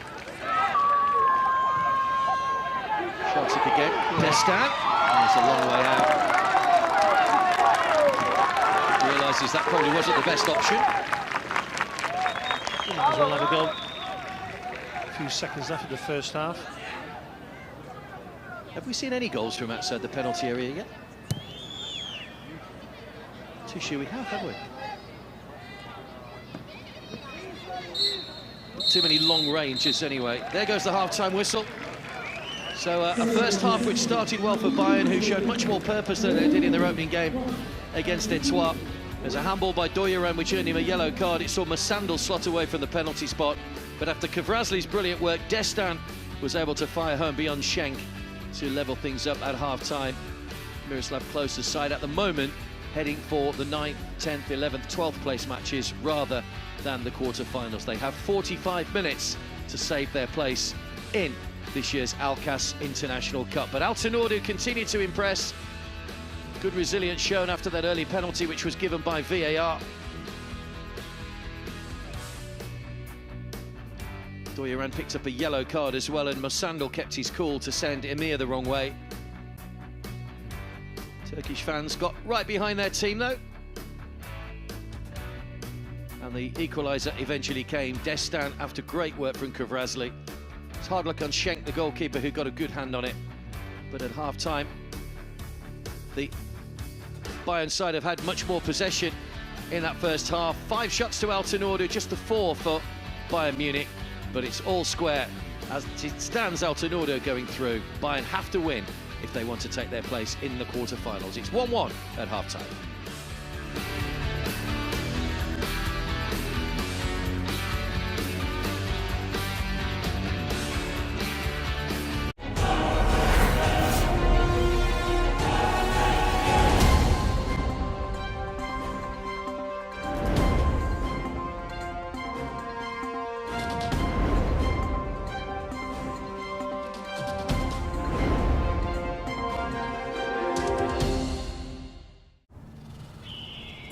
Celtic again. Destin. He's a long way out. Realises that probably wasn't the best option. Might as well have a go. A few seconds left of the first half. Have we seen any goals from outside the penalty area yet? Too sure we have, haven't we? Not too many long ranges anyway. There goes the half-time whistle. So a first half which started well for Bayern, who showed much more purpose than they did in their opening game against Etoile. There's a handball by Doyeran which earned him a yellow card. It saw Masandal slot away from the penalty spot. But after Kvrasli's brilliant work, Destin was able to fire home beyond Schenk to level things up at half-time. Miroslav Klose's side at the moment heading for the 9th, 10th, 11th, 12th place matches rather than the quarter-finals. They have 45 minutes to save their place in this year's Alkass International Cup. But Altinordu continue to impress. Good resilience shown after that early penalty, which was given by VAR. Doyeran picked up a yellow card as well, and Masandal kept his cool to send Emir the wrong way. Turkish fans got right behind their team though. And the equaliser eventually came. Destin after great work from Kvrasli. It's hard luck on Schenk, the goalkeeper, who got a good hand on it. But at half-time, the Bayern side have had much more possession in that first half. 5 shots to Altinordu, just the 4 for Bayern Munich. But it's all square. As it stands, Altinordu going through. Bayern have to win if they want to take their place in the quarter-finals. It's 1-1 at half-time.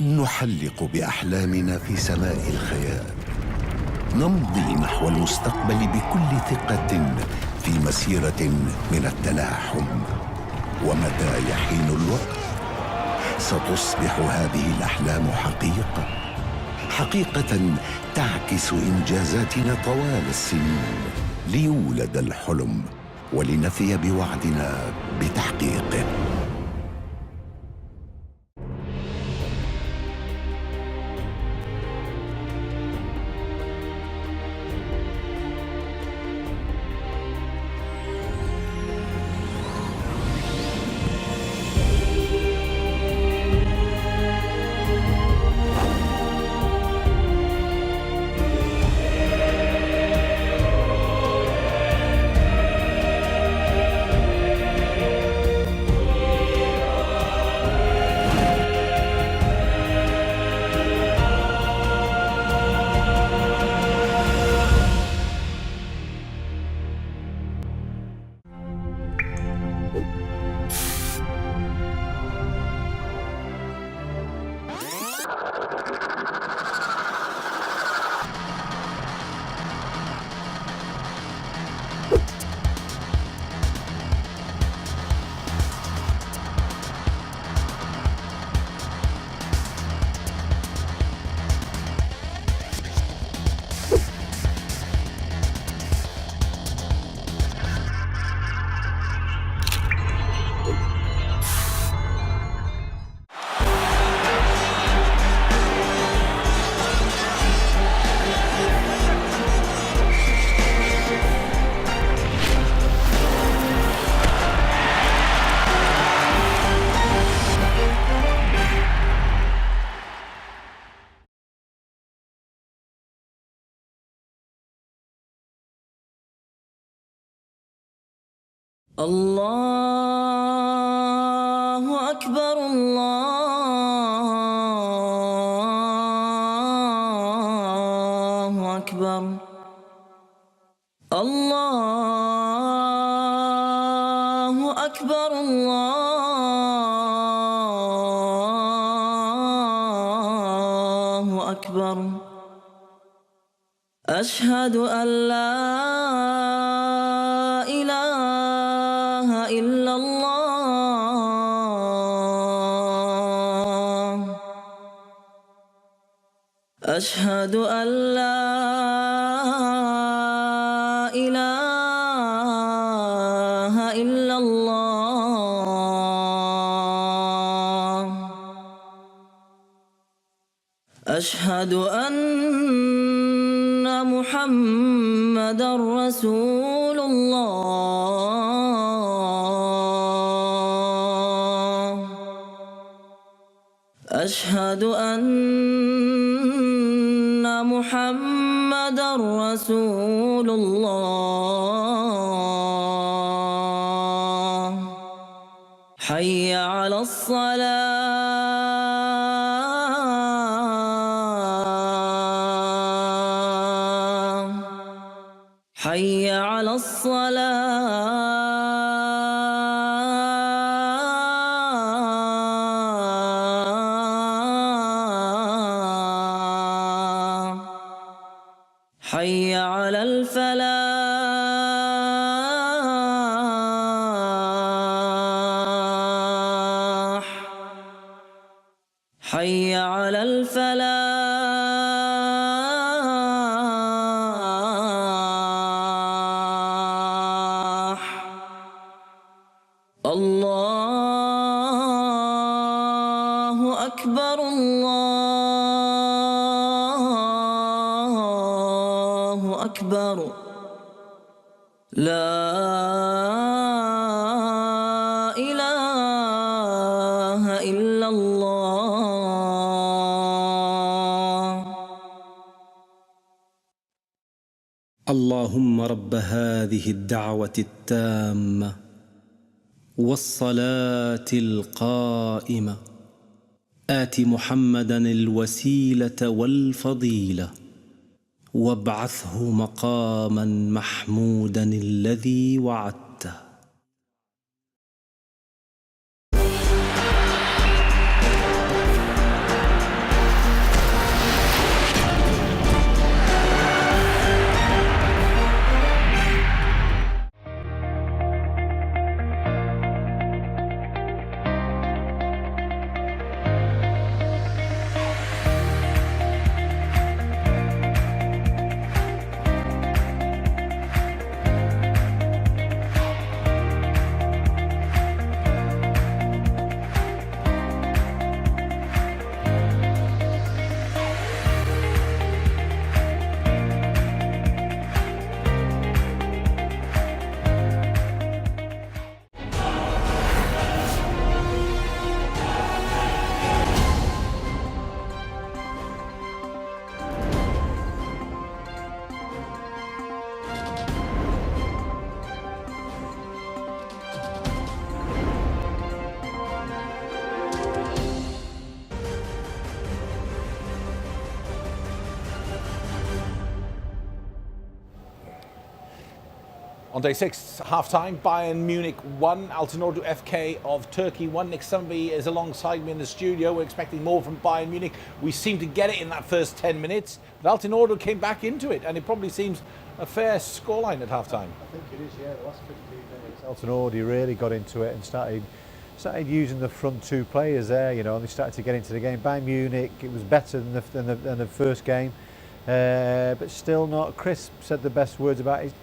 نحلق بأحلامنا في سماء الخيال، نمضي نحو المستقبل بكل ثقة في مسيرة من التلاحم. ومتى يحين الوقت ستصبح هذه الأحلام حقيقة، حقيقة تعكس إنجازاتنا طوال السنين، ليولد الحلم ولنفي بوعدنا بتحقيقه. الله أكبر الله أكبر الله أكبر الله أكبر أشهد أن لا إله إلا الله أشهد أن لا إله إلا الله أشهد أن محمدًا رسول الله أشهد أن محمدًا رسول الله حي على الصلاة حي على الصلاة حي على الفلاح حي على الفلاح الله أكبر الله أكبر لا إله إلا الله اللهم رب هذه الدعوة التامة والصلاة القائمة آت محمدًا الوسيلة والفضيلة وابعثه مقامًا محمودًا الذي وعدته. On day 6, half-time, Bayern Munich 1, Altinordu FK of Turkey 1. Nick Sumby is alongside me in the studio. We're expecting more from Bayern Munich. We seem to get it in that first 10 minutes, but Altinordu came back into it, and it probably seems a fair scoreline at half-time. I think it is, yeah. The last 15 minutes, Altinordu really got into it and started using the front two players there, you know, and they started to get into the game. Bayern Munich, it was better than the first game, but still not. Chris said the best words about it.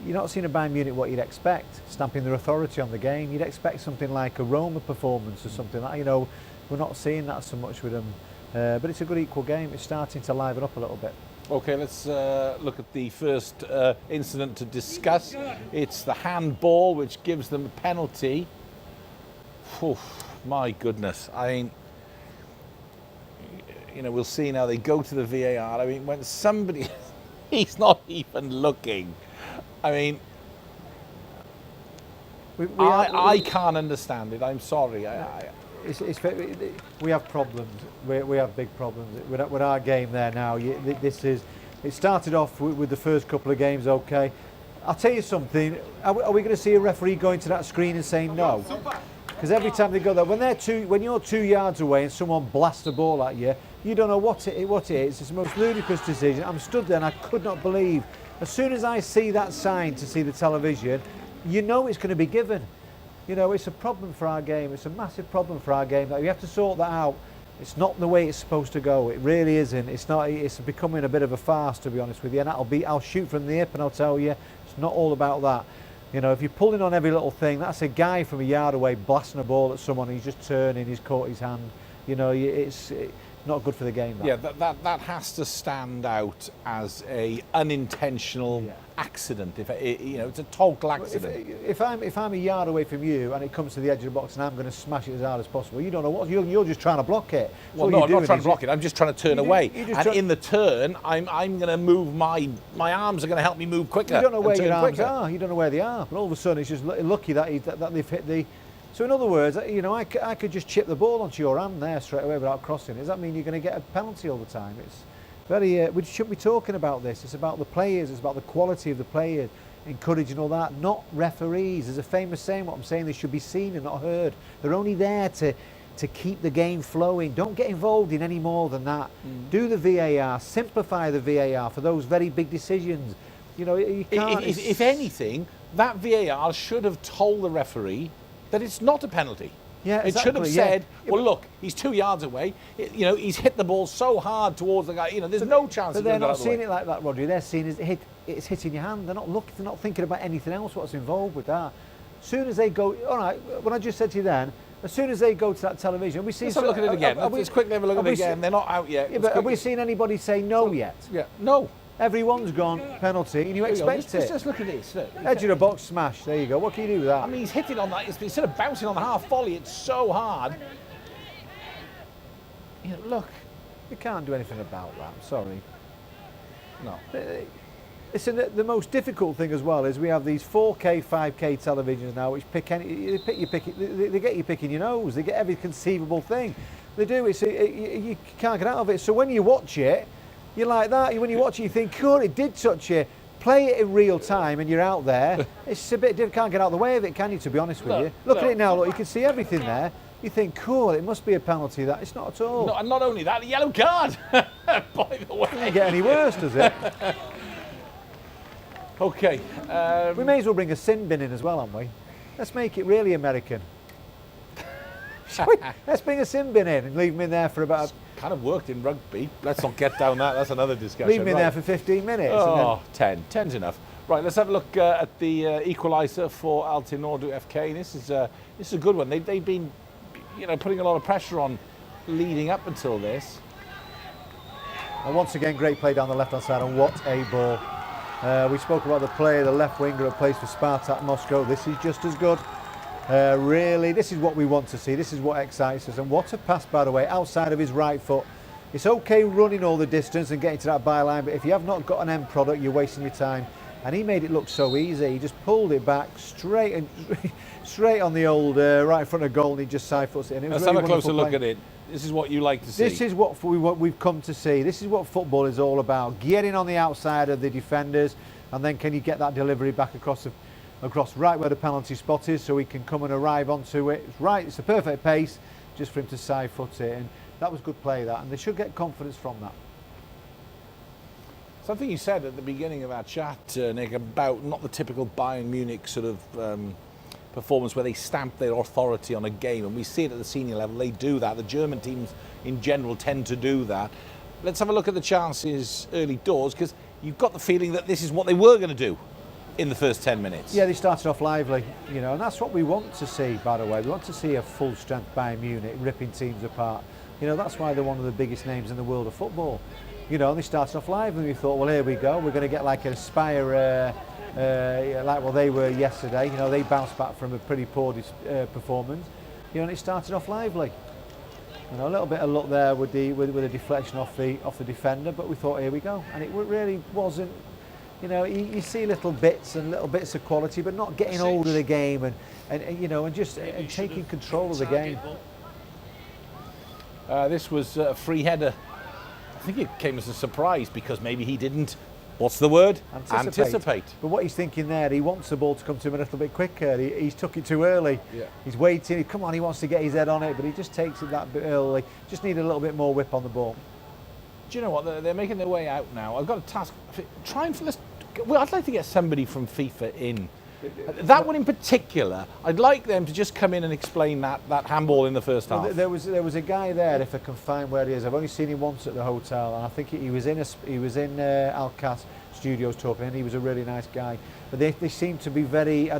You're not seeing a Bayern Munich what you'd expect, stamping their authority on the game. You'd expect something like a Roma performance or something like that. You know, we're not seeing that so much with them. But it's a good equal game. It's starting to liven up a little bit. Okay, let's look at the first incident to discuss. It's the handball which gives them a penalty. Oof, my goodness. I mean, you know, we'll see now. They go to the VAR. I mean, when somebody, he's not even looking. I mean, I can't understand it. I'm sorry. We have problems. We have big problems with our game there now. It started off with the first couple of games okay. I'll tell you something. Are we going to see a referee going to that screen and saying no? Because every time they go there, when you're 2 yards away and someone blasts a ball at you, you don't know what it is. It's the most ludicrous decision. I'm stood there and I could not believe. As soon as I see that sign to see the television, you know it's going to be given. You know, it's a problem for our game. It's a massive problem for our game. We have to sort that out. It's not the way it's supposed to go. It really isn't. It's not. It's becoming a bit of a farce, to be honest with you. And I'll shoot from the hip and I'll tell you, it's not all about that. You know, if you're pulling on every little thing, that's a guy from a yard away blasting a ball at someone. He's just turning. He's caught his hand. You know, it's not good for the game. That. Yeah, that has to stand out as a unintentional accident. It's a total accident. If I'm a yard away from you and it comes to the edge of the box and I'm going to smash it as hard as possible, you don't know what you're just trying to block it. Well, no, I'm not trying to block it. I'm just trying to turn away. And in the turn, I'm going to move my arms are going to help me move quicker. You don't know where your arms are. You don't know where they are. But all of a sudden, it's just lucky that they've hit the. So in other words, you know, I could just chip the ball onto your hand there straight away without crossing. Does that mean you're going to get a penalty all the time? It's very. We shouldn't be talking about this. It's about the players. It's about the quality of the players, encouraging all that, not referees. There's a famous saying. What I'm saying, they should be seen and not heard. They're only there to keep the game flowing. Don't get involved in any more than that. Do the VAR. Simplify the VAR for those very big decisions. You know, you can't. If anything, that VAR should have told the referee that it's not a penalty. Yeah, it should have said, well, look, he's 2 yards away. He's hit the ball so hard towards the guy. You know, there's no chance. But they're not seeing it like that, Rodri. They're seeing it's hitting your hand. They're not looking. They're not thinking about anything else. What's involved with that? As soon as they go, all right. When I just said to you then, as soon as they go to that television, we see. Let's have a look at it again. Let's quickly have a look at it again. They're not out yet. Yeah, but have we seen anybody say no yet? Yeah, no. Everyone's gone penalty, and you expect it. Just look at this. Look. Edge of the box smash. There you go. What can you do with that? I mean, he's hitting on that. Instead of bouncing on the half volley, it's so hard. Look. You can't do anything about that. I'm sorry. No. Listen, the most difficult thing as well is we have these 4K, 5K televisions now, which they get you picking your nose. They get every conceivable thing. They do. You can't get out of it. So when you watch it, you're like that. When you watch it, you think, cool, it did touch you. Play it in real time and you're out there. It's a bit different. Can't get out of the way of it, can you, to be honest with you? Look at it now. Look, you can see everything there. You think, cool, it must be a penalty. That it's not at all. No, and not only that, a yellow card, by the way. Doesn't get any worse, does it? Okay. We may as well bring a sin bin in as well, haven't we? Let's make it really American. Let's bring a sin bin in and leave them in there for about... Kind of worked in rugby. Let's not get down that. That's another discussion. Leave them in there for 15 minutes. Oh, 10. 10's enough. Right, let's have a look at the equaliser for Altinordu FK. This is a good one. They've been, putting a lot of pressure on leading up until this. And once again, great play down the left-hand side, and what a ball. We spoke about the player, the left winger that plays for Spartak Moscow. This is just as good. Really, this is what we want to see. This is what excites us. And what a pass, by the way, outside of his right foot. It's okay running all the distance and getting to that byline, but if you have not got an end product, you're wasting your time. And he made it look so easy. He just pulled it back straight on the old right front of goal, and he just side foots it. And it was Let's have a closer look at it. This is what you like to see. This is what we've come to see. This is what football is all about. Getting on the outside of the defenders, and then can you get that delivery back across right where the penalty spot is, so he can come and arrive onto it. It's the perfect pace just for him to side foot it, and that was good play, that, and they should get confidence from that. Something you said at the beginning of our chat, Nick, about not the typical Bayern Munich sort of performance where they stamp their authority on a game, and we see it at the senior level. They do that. The German teams in general tend to do that. Let's have a look at the chances early doors, because you've got the feeling that this is what they were going to do in the first 10 minutes. Yeah, they started off lively, and that's what we want to see, by the way. We want to see a full-strength Bayern Munich ripping teams apart. That's why they're one of the biggest names in the world of football. And they started off lively, and we thought, well, here we go. We're going to get like an Aspire, like what they were yesterday. They bounced back from a pretty poor performance. And it started off lively. A little bit of luck there with a deflection off the defender, but we thought, here we go. And it really wasn't. You know, you see little bits of quality, but not getting hold of the game and you know, and just taking control of the game. This was a free header. I think it came as a surprise because maybe he didn't, what's the word? Anticipate. But what he's thinking there, he wants the ball to come to him a little bit quicker. He's took it too early. Yeah. He's waiting. Come on, he wants to get his head on it, but he just takes it that bit early. Just need a little bit more whip on the ball. Do you know what? They're making their way out now. I've got a task. Try and well, I'd like to get somebody from FIFA in. That one in particular, I'd like them to just come in and explain that handball in the first half. There was a guy there, if I can find where he is. I've only seen him once at the hotel, and I think he was in Alkass Studios talking, and he was a really nice guy. But they seem to be very. I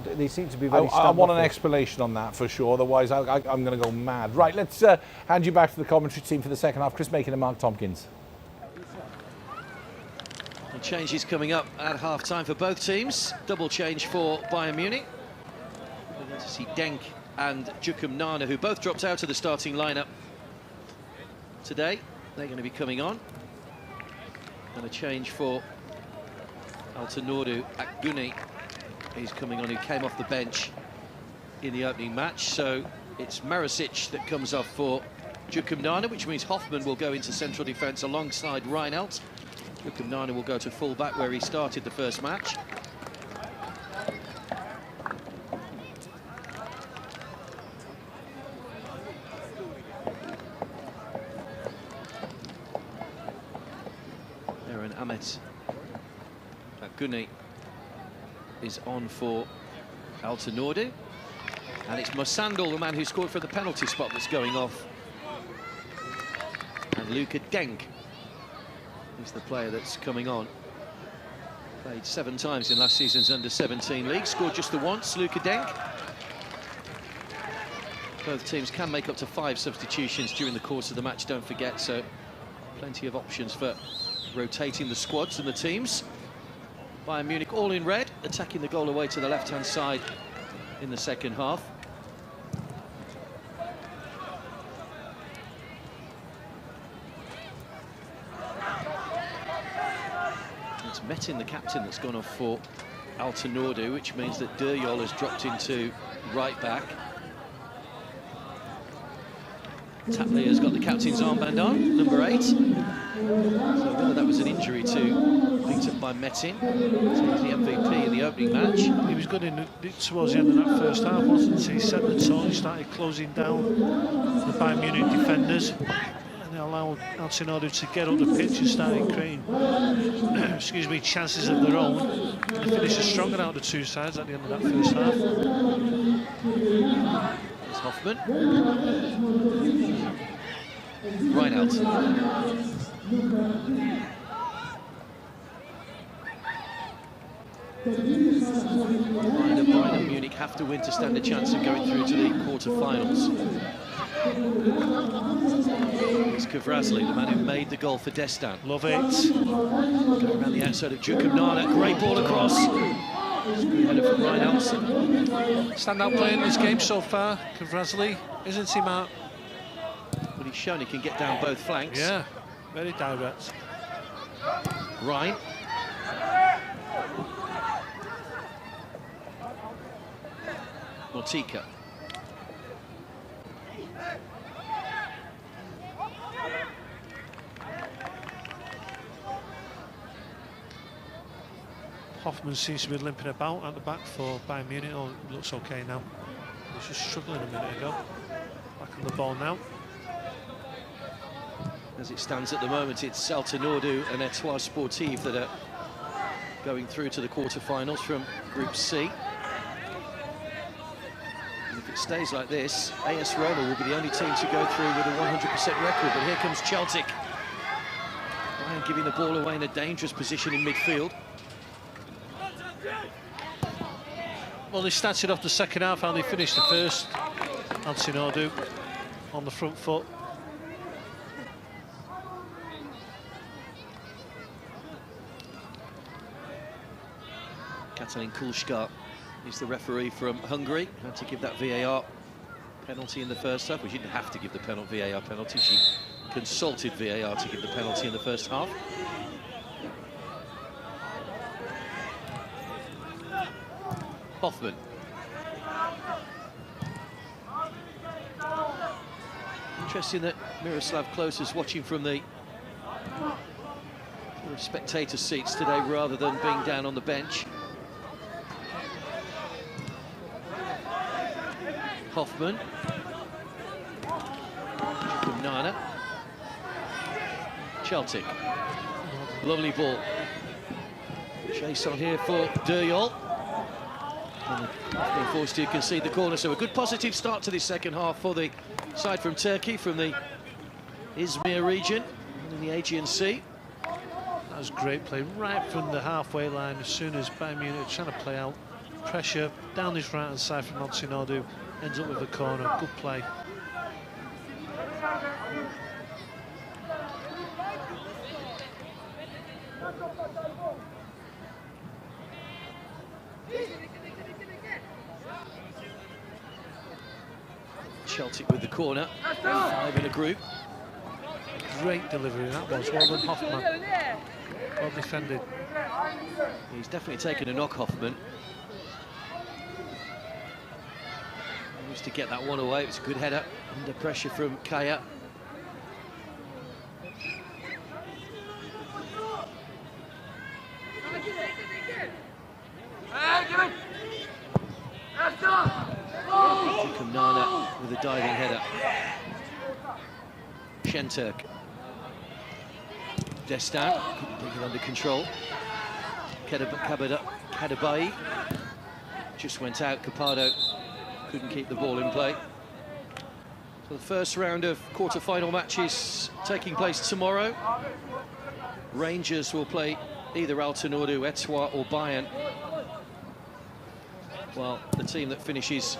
want an explanation on that for sure. Otherwise, I'm going to go mad. Right, let's hand you back to the commentary team for the second half. Chris Macon and Mark Tompkins. And changes coming up at half-time for both teams. Double change for Bayern Munich. We're going to see Denk and Jukum Nana, who both dropped out of the starting lineup today. They're going to be coming on. And a change for Altinordu. Akguni is coming on, who came off the bench in the opening match. So it's Marasic that comes off for Jukum Nana, which means Hoffman will go into central defence alongside Reinelt. Jukum Nana will go to full-back where he started the first match. Aaron Ahmet. Akguni is on for Altinordu. And it's Mosandal, the man who scored for the penalty spot, that's going off. And Luka Denk is the player that's coming on. Played 7 times in last season's under-17 league, scored just the once, Luka Denk. Both teams can make up to 5 substitutions during the course of the match, don't forget, so plenty of options for rotating the squads and the teams. Bayern Munich all in red, attacking the goal away to the left-hand side in the second half. It's Metin, the captain, that's gone off for Altinordu, which means that Duyol has dropped into right back. Tapley has got the captain's armband on, number 8. So whether that was an injury to picked up by Metin, so he's the MVP in the opening match. He was good towards the end of that first half, wasn't he? He set the tone, he started closing down the Bayern Munich defenders, and they allowed Altinordu to get up the pitch and started creating excuse me, chances of their own. And they finished stronger out of the two sides at the end of that first half. There's Hoffman. Reinelt. Bayern Munich have to win to stand a chance of going through to the quarter-finals. It's Kvrazli, the man who made the goal for Destan. Love it. Going around the outside of Jukum Nana, great ball across. Screen header from Reinelt. Standout player in this game so far, Kvrazli, isn't he, Mark? But he's shown he can get down both flanks. Yeah, very direct. Ryan. Mortika. Hoffman seems to be limping about at the back for Bayern Munich. Oh, it looks okay now. He was just struggling a minute ago. Back on the ball now. As it stands at the moment, it's Altinordu and Etoile Sportive that are going through to the quarter-finals from Group C. And if it stays like this, AS Roma will be the only team to go through with a 100% record. But here comes Celtic. Bayern giving the ball away in a dangerous position in midfield. Well, they started off the second half and they finished the first. Altinordu on the front foot. Katalin Kulskar is the referee from Hungary. Had to give that VAR penalty in the first half. Well, she didn't have to give the VAR penalty. She consulted VAR to give the penalty in the first half. Hoffman. Interesting that Miroslav Klose is watching from the spectator seats today rather than being down on the bench. Hoffman. From Nana. Celtic. Lovely ball. Chase on here for Duyol. Being forced to concede the corner, so a good positive start to this second half for the side from Turkey, from the Izmir region in the Aegean Sea. That was great play right from the halfway line. As soon as Bayern Munich were trying to play out, pressure down this right hand side from Altinordu, ends up with a corner. Good play. Celtic with the corner. 5 in a group. Great delivery that was. Well done, Hoffman. Well defended. He's definitely taken a knock, Hoffman. Managed to get that one away. It was a good header under pressure from Kaya. Nana with a diving header. Shenturk. Destan couldn't bring it under control. Kadabai just went out. Capado couldn't keep the ball in play. So the first round of quarter-final matches taking place tomorrow. Rangers will play either Altinordu, Etoile or Bayern. Well, the team that finishes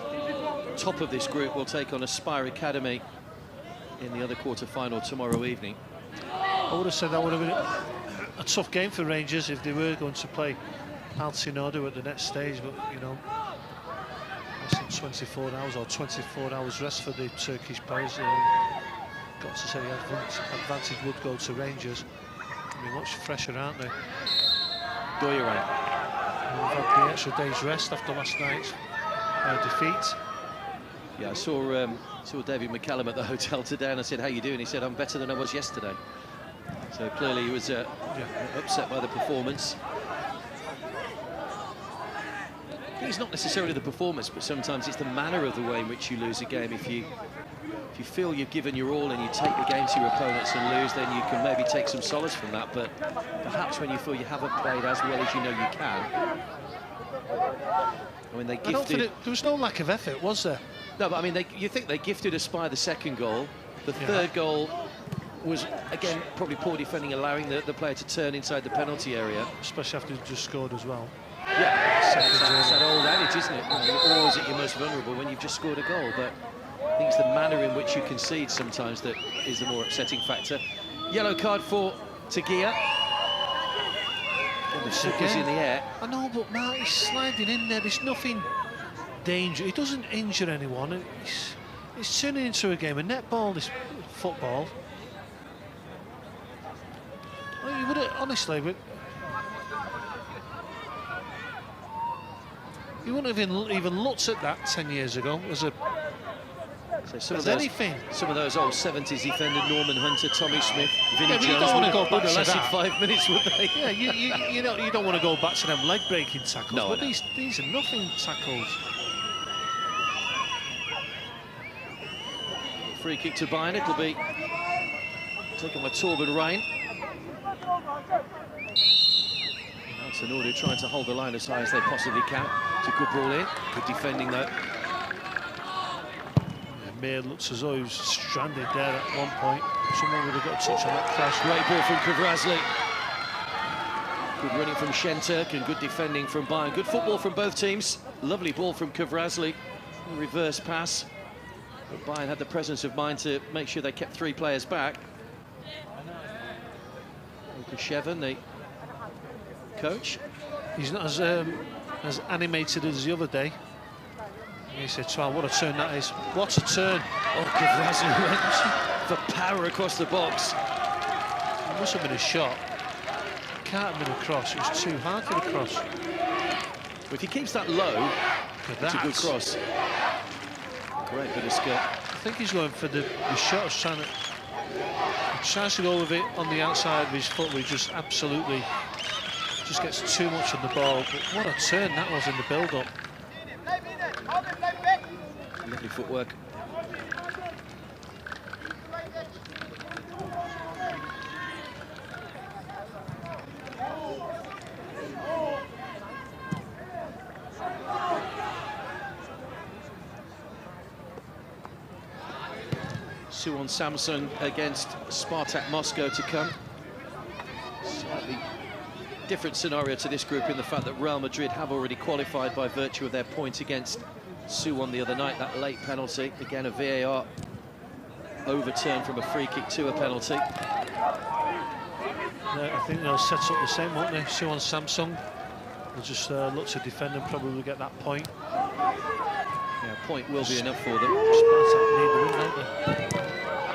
top of this group will take on Aspire Academy in the other quarter-final tomorrow evening. I would have said that would have been a tough game for Rangers if they were going to play Altinordu at the next stage, but you know, less than 24 hours or 24 hours rest for the Turkish players. Got to say the advantage would go to Rangers. I mean, much fresher, aren't they? Doyeran. We've had the extra day's rest after last night's defeat. Yeah, I saw David McCallum at the hotel today, and I said, "How you doing?" He said, "I'm better than I was yesterday." So clearly he was upset by the performance. I think it's not necessarily the performance, but sometimes it's the manner of the way in which you lose a game. If you feel you've given your all and you take the game to your opponents and lose, then you can maybe take some solace from that. But perhaps when you feel you haven't played as well as you know you can. I mean, they gifted... I don't think there was no lack of effort, was there? No, but I mean, you think they gifted Aspire the second goal. The third goal was, again, probably poor defending, allowing the player to turn inside the penalty area. Especially after he just scored as well. Yeah, it's that old adage, isn't it? You know, you're always at your most vulnerable when you've just scored a goal. But I think it's the manner in which you concede sometimes that is the more upsetting factor. Yellow card for Tagia. The shot was in the air. I know, but Mark, he's sliding in there. There's nothing dangerous. He doesn't injure anyone. It's turning into a game of netball, this football. Well, you would have, honestly, but you wouldn't have even looked at that 10 years ago as a... So some of those old 70s defenders, Norman Hunter, Tommy Smith, Vinnie Jones, you don't want to go back to lasted that. 5 minutes, would they? Yeah, you don't want to go back to them leg-breaking tackles, No, but these are nothing tackles. Free kick to Bayern, it'll be taken by Torben Rhein. Altinordu trying to hold the line as high as they possibly can. It's a good ball in, good defending though. Mayer looks as though he was stranded there at one point. Someone would have got a touch on that crash. Great ball from Kvrazli. Good running from Shenturk and good defending from Bayern. Good football from both teams. Lovely ball from Kvrazli. Reverse pass. But Bayern had the presence of mind to make sure they kept 3 players back. Lukashevan, the coach. He's not as animated as the other day. He said, "Wow, what a turn that is. What a turn." Oh, Kvrazli went for power across the box. It must have been a shot. It can't have been a cross. It was too hard for the cross. If he keeps that low, that's a good cross. Great bit of skill. I think he's going for the shot, trying to go with it on the outside of his foot, where he just absolutely just gets too much on the ball. But what a turn that was in the build-up. Lovely footwork. Suwon Samsung against Spartak Moscow to come. Slightly different scenario to this group in the fact that Real Madrid have already qualified by virtue of their point against Suwon the other night. That late penalty, again a VAR overturn from a free kick to a penalty. I think they'll set up the same, won't they? Suwon Samsung will just look to defend and probably get that point. Yeah, a point will be enough for them. Spartak need the win, don't they?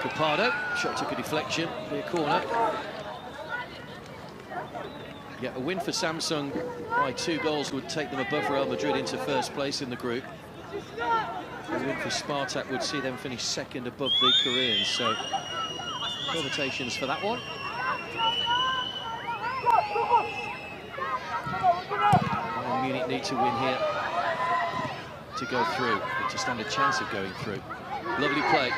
Capado, shot took a deflection, be a corner. Yeah, a win for Samsung by 2 goals would take them above Real Madrid into first place in the group. A win for Spartak would see them finish second above the Koreans, so permutations for that one. Bayern Munich need to win here to go through, to stand a chance of going through. Lovely play.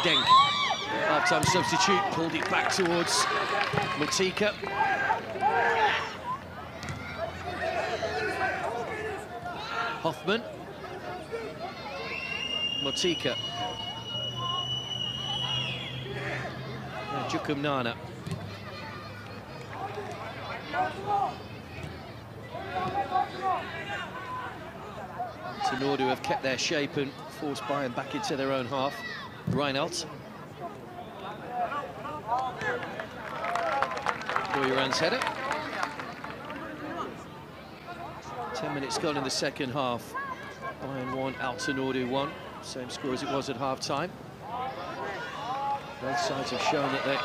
Denk, half-time substitute, pulled it back towards Motika. Hoffman. Motika. Jukumnana. Altinordu have kept their shape and forced Bayern back into their own half. Reinfeldt. Boyran's header. 10 minutes gone in the second half. Bayern 1, Altinordu 1. Same score as it was at half-time. Both sides have shown that they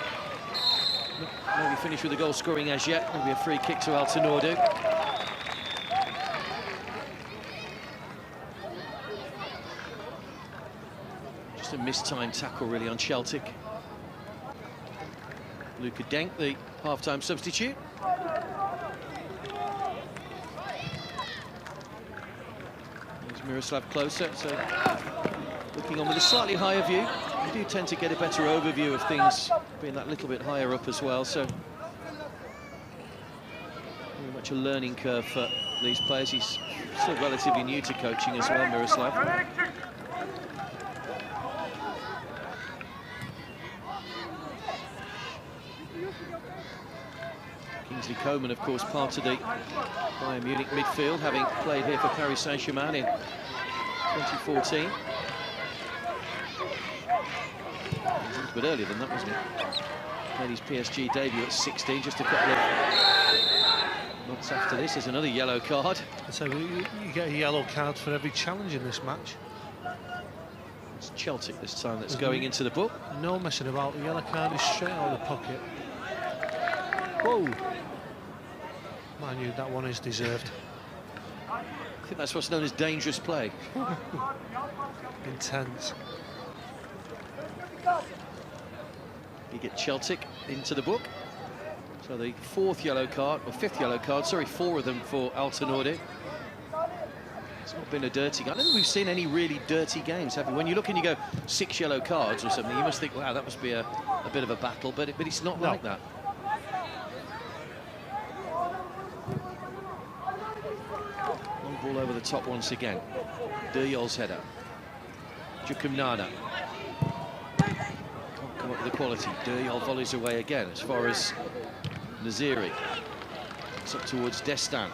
maybe finish with a goal scoring as yet. Maybe a free kick to Altinordu. Just a mistimed tackle really on Celtic. Luka Denk, the half-time substitute. There's Miroslav Klose, so looking on with a slightly higher view. You do tend to get a better overview of things being that little bit higher up as well, so very much a learning curve for these players. He's still relatively new to coaching as well, Miroslav. Kingsley Coman, of course, part of the Bayern Munich midfield, having played here for Paris Saint-Germain in 2014. A little bit earlier than that, wasn't it? Made his PSG debut at 16, just a couple of months after this. There's another yellow card. So you get a yellow card for every challenge in this match. It's Celtic this time that's going into the book. No messing about. The yellow card is straight out of the pocket. Whoa! Mind you, that one is deserved. I think that's what's known as dangerous play. Intense. You get Celtic into the book. So the fifth yellow card, sorry, 4 of them for Altinordu. It's not been a dirty game. I don't think we've seen any really dirty games, have we? When you look and you go 6 yellow cards or something, you must think, wow, that must be a bit of a battle, but it's not like that. Long ball over the top once again. Duyol's header. Jukumnana. Can't come up with the quality. Duyol volleys away again as far as Naziri. It's up towards Destin.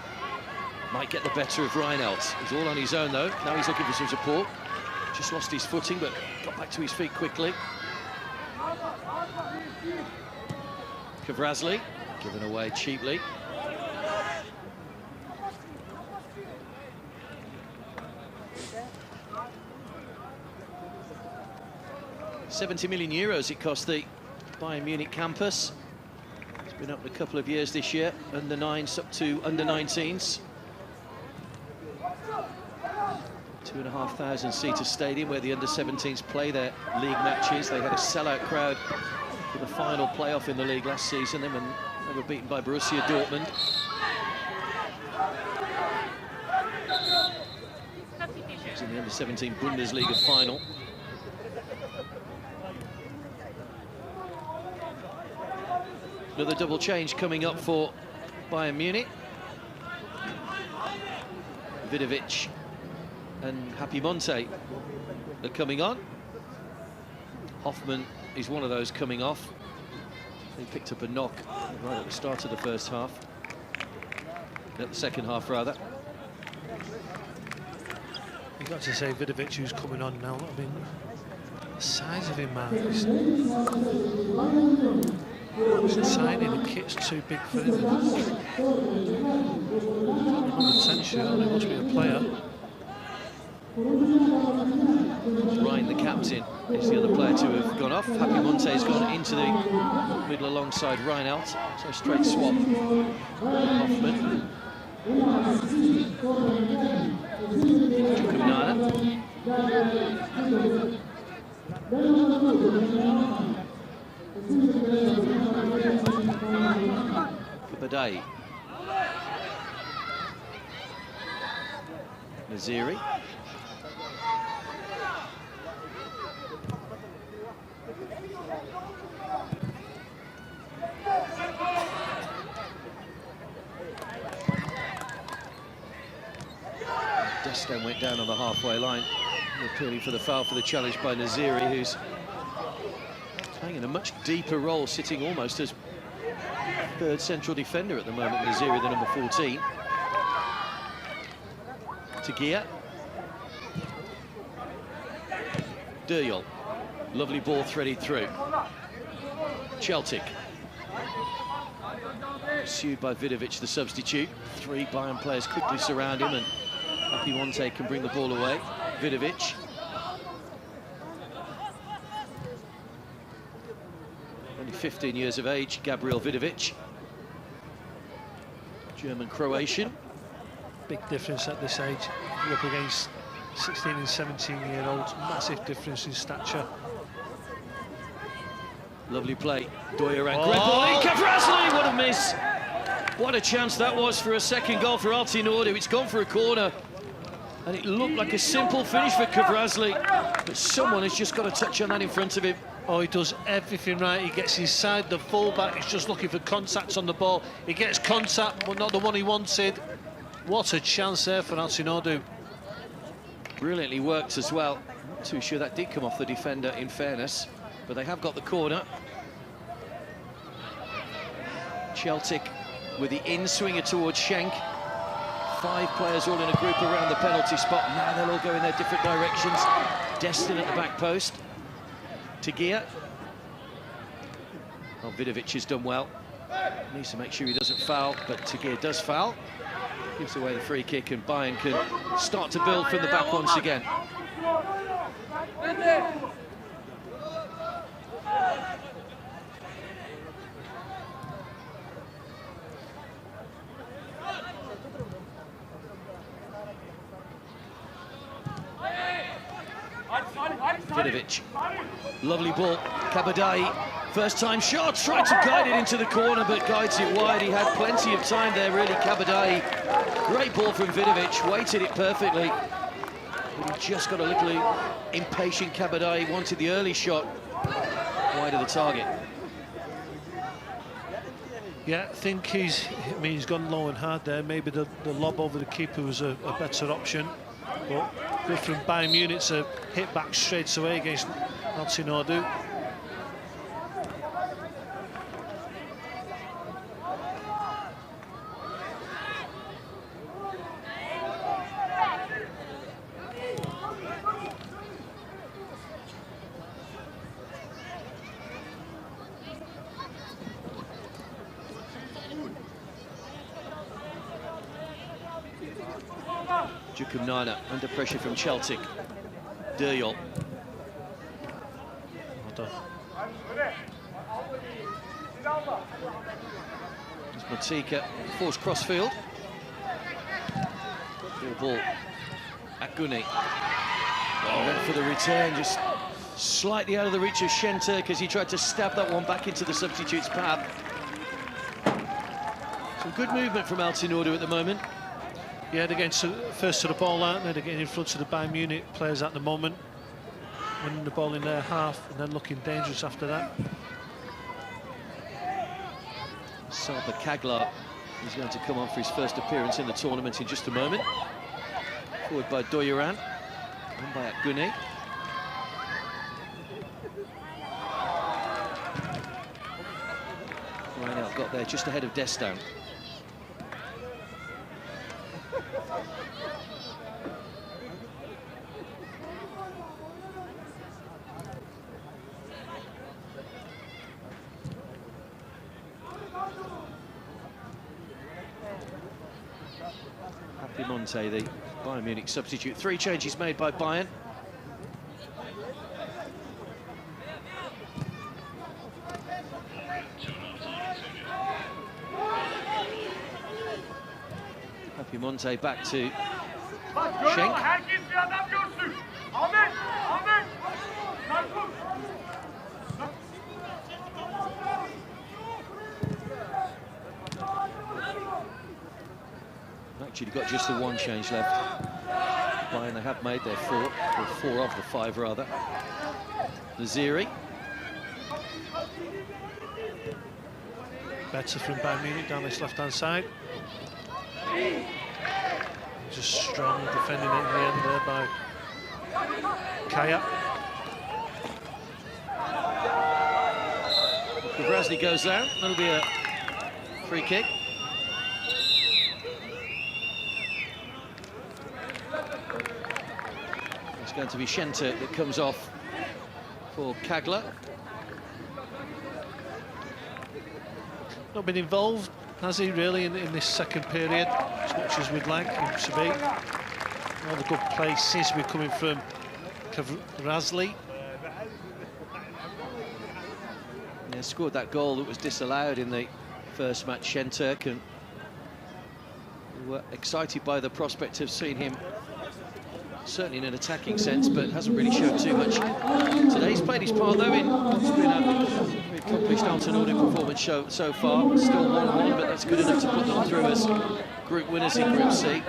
Might get the better of Reinfeldt. He's all on his own though. Now he's looking for some support. Just lost his footing, but got back to his feet quickly. Kvrazli, given away cheaply. €70 million it cost the Bayern Munich campus. It's been up a couple of years this year, under 9s up to under 19s. 2,500-seater stadium where the under-17s play their league matches. They had a sellout crowd for the final playoff in the league last season. They were beaten by Borussia Dortmund. It was in the under-17 Bundesliga final. Another double change coming up for Bayern Munich. Vidovic and Happy Monte are coming on. Hoffman is one of those coming off. He picked up a knock right at the start of the first half. At the second half, rather. You've got to say Vidovic, who's coming on now. I mean, the size of him, man. He's signing the kit's too big for him. Number 10 shirt, he must be a player. Ryan, the captain, is the other player to have gone off. Happy Monte's gone into the middle alongside Reinelt. So straight swap. Hoffman. Jukumnana. Kabadai. Naziri. Destin went down on the halfway line, appealing for the foul for the challenge by Naziri, who's playing in a much deeper role, sitting almost as third central defender at the moment. Naziri, the number 14. Tagia. Duriol. Lovely ball threaded through. Celtic. Pursued by Vidovic, the substitute. Three Bayern players quickly surround him, and Happy Monte can bring the ball away. Vidovic. Only 15 years of age, Gabriel Vidovic. German-Croatian. Big difference at this age. You're up against 16 and 17-year-olds. Massive difference in stature. Lovely play. Doyeran. Great ball. Kavrazli, what a miss. What a chance that was for a second goal for Altinordu. It's gone for a corner. And it looked like a simple finish for Kavrazli. But someone has just got a touch on that in front of him. Oh, he does everything right. He gets inside the fullback. He's just looking for contacts on the ball. He gets contact, but not the one he wanted. What a chance there for Altinordu. Brilliantly worked as well. Not too sure that did come off the defender, in fairness. But they have got the corner. Celtic with the in-swinger towards Schenk. 5 players all in a group around the penalty spot. Now they'll all go in their different directions. Destin at the back post. Tagia. Well, Vidovic has done well. Needs to make sure he doesn't foul, but Tagia does foul. Gives away the free kick, and Bayern can start to build from the back once again. Vidovic, lovely ball. Kabadai, first time shot, tried to guide it into the corner, but guides it wide. He had plenty of time there, really. Kabadai, great ball from Vidovic, weighted it perfectly. But he just got a little impatient. Kabadai wanted the early shot wide of the target. Yeah, I think he's gone low and hard there. Maybe the lob over the keeper was a better option. But good from Bayern Munich to hit back straight away against Altinordu. Jukumnana under pressure from Celtic. Duriol. Well done. It's Motika, forced crossfield. Ball Akguni. Oh, went for the return, just slightly out of the reach of Şentürk as he tried to stab that one back into the substitute's path. Some good movement from Altinordu at the moment. Yeah, they're getting first to the ball out, and then they're getting in front of the Bayern Munich players at the moment, winning the ball in their half, and then looking dangerous after that. Sarpa Kaglar is going to come on for his first appearance in the tournament in just a moment. Forward by Doyoran, and by Akguni. Reinhardt got there just ahead of Destan. Monte, the Bayern Munich substitute. 3 changes made by Bayern. Happy Monte back to Schenk. Actually got just the 1 change left. Bayern, they have made their 4, or 4 of the 5 rather. Naziri. Better from Bayern Munich down this left-hand side. Just strong defending it in the end there by Kaya. Kvrazny goes down. That'll be a free kick. It's going to be Şentürk that comes off for Kaglar. Not been involved, has he, really, in this second period, as much as we'd like him to be. All the good play seems to be coming from Kvrazny. Yeah, scored that goal that was disallowed in the first match, Şentürk, and we were excited by the prospect of seeing him certainly in an attacking sense, but hasn't really showed too much today. He's played his part though in what's been a very accomplished Altinordu performance so far. Still 1-1, but that's good enough to put them through as group winners in Group C.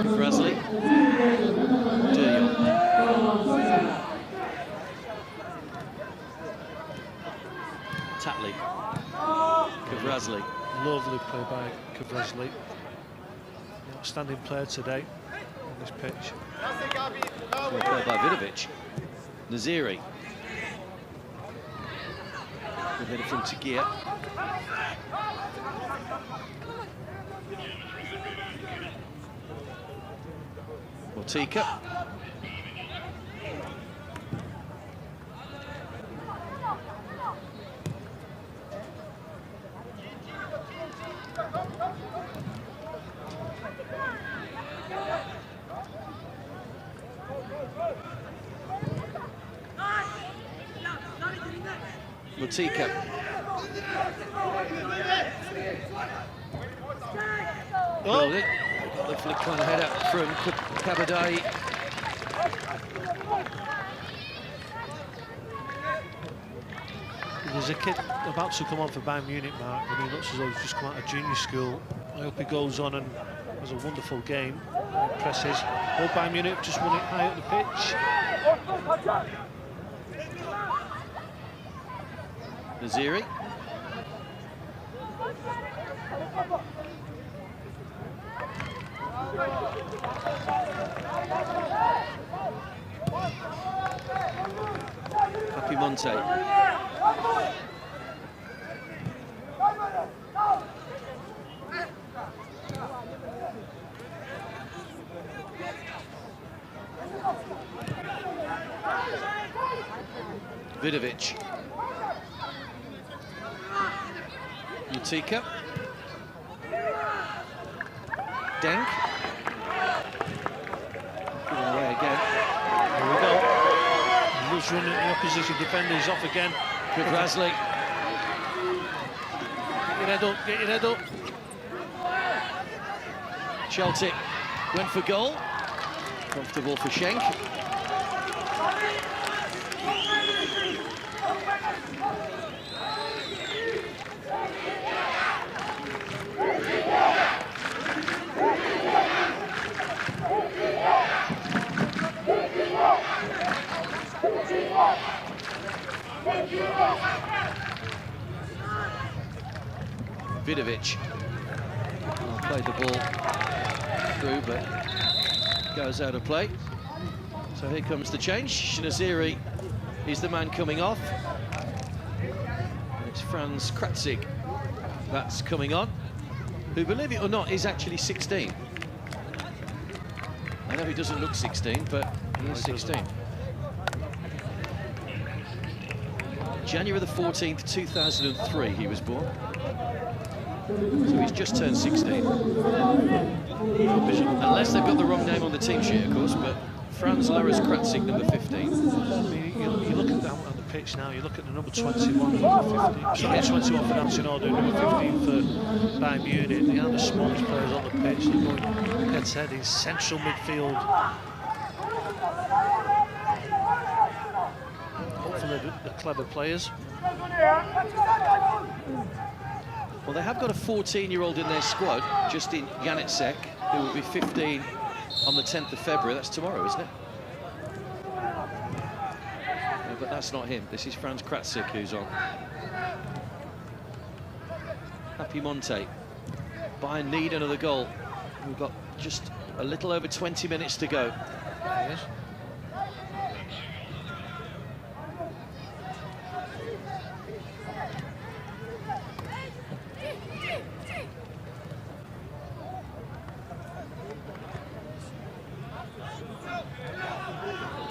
Kvrazny. Tatley. Kvrazny. Lovely play by Kvrazny. Outstanding player today on this pitch. Play by Vidovic. Naziri. Good header from Tagir. Motika. Motika. Oh, they got the flick kind of header from Kabadai. There's a kid about to come on for Bayern Munich, Mark, and he looks as though he's just come out of junior school. I hope he goes on and has a wonderful game, presses. Oh, Bayern Munich just won it high up the pitch. Naziri. Happy Monte. Vidovic. Motika. Denk. Giving away again. Here we go. Loves running the opposition defenders off again. Kvrazny. Get head up, get your head up. Celtic went for goal. Comfortable for Schenk. Vidovic played the ball through, but goes out of play. So here comes the change. Shinaziri is the man coming off. And it's Franz Kratzig that's coming on, who, believe it or not, is actually 16. I know he doesn't look 16, but he's 16. January the 14th, 2003, he was born. So he's just turned 16. Unless they've got the wrong name on the team sheet, of course, but Franz Lars Kratzig, number 15. I mean, you look at that on the pitch now, you look at the number 21, number 15. Sorry, 21 for Altinordu, number 15 for Bayern Munich. They are the smallest players on the pitch. They're going head to head in central midfield. Hopefully the clever players. Well, they have got a 14-year-old in their squad, Justin Janitsek, who will be 15 on the 10th of February. That's tomorrow, isn't it? No, but that's not him. This is Franz Kratzig who's on. Happy Monte. Bayern need another goal. We've got just a little over 20 minutes to go. Yes.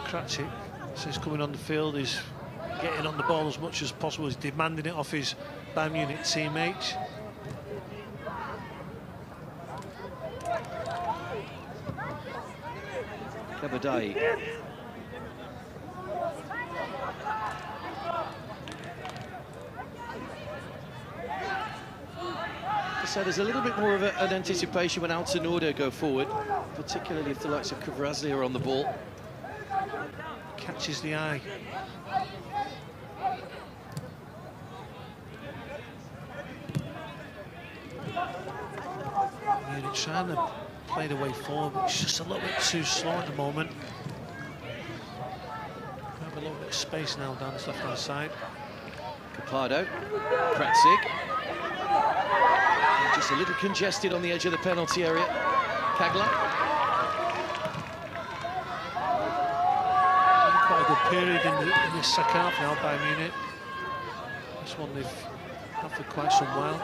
Kratzig, as he's coming on the field, he's getting on the ball as much as possible. He's demanding it off his Bayern Munich teammates. Kabadai. So there's a little bit more of an anticipation when Altinordu go forward, particularly if the likes of Kvaratskhelia are on the ball. Catches the eye. Munich trying to play the way forward, but it's just a little bit too slow at the moment. Have a little bit of space now down this left-hand side. Capado, Kratzig. Just a little congested on the edge of the penalty area. Kagla. Quite a good period in this second half now by Munich. This one they've had for quite some while.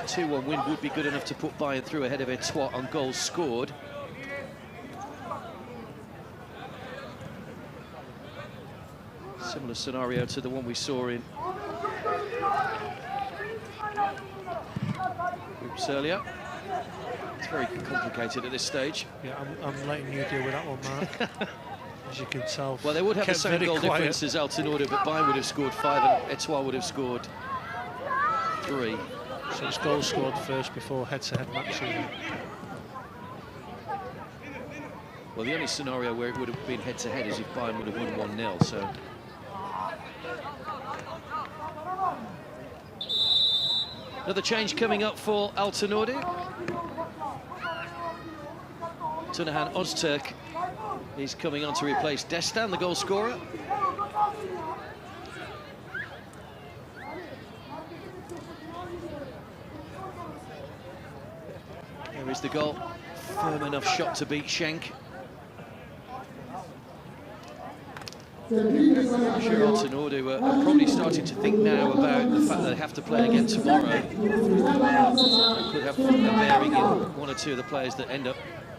2-1 win would be good enough to put Bayern through ahead of Etoile on goals scored. Similar scenario to the one we saw in groups earlier. It's very complicated at this stage. Yeah, I'm letting you deal with that one, Mark. As you can tell. Well, they would have the same goal quiet. difference as Altinordu, but Bayern would have scored 5 and Etoile would have scored 3. So it's goals scored first before head-to-head matches. Well, the only scenario where it would have been head-to-head is if Bayern would have won 1-0, so... Another change coming up for Altinordu. Tunahan Öztürk is coming on to replace Destan, the goal scorer. There is the goal. Firm enough shot to beat Schenk. I'm sure Altinordu are probably starting to think now about the fact that they have to play again tomorrow. It could have a bearing in one or two of the players that end up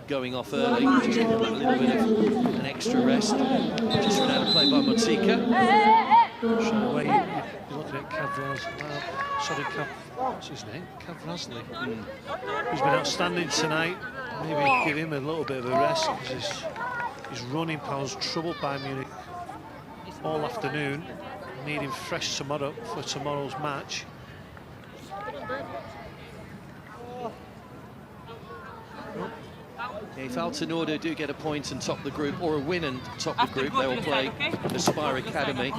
going off early, just give them that little bit of an extra rest. Just run out of play by Motika. Straight away, you're looking at what's his name? Kvaratskhelia. He's been outstanding tonight. Maybe give him a little bit of a rest because he's His running powers troubled Bayern Munich all afternoon, needing fresh tomorrow for tomorrow's match. If Altinordu do get a point and top the group, or a win and top the group, they will play Aspire Academy.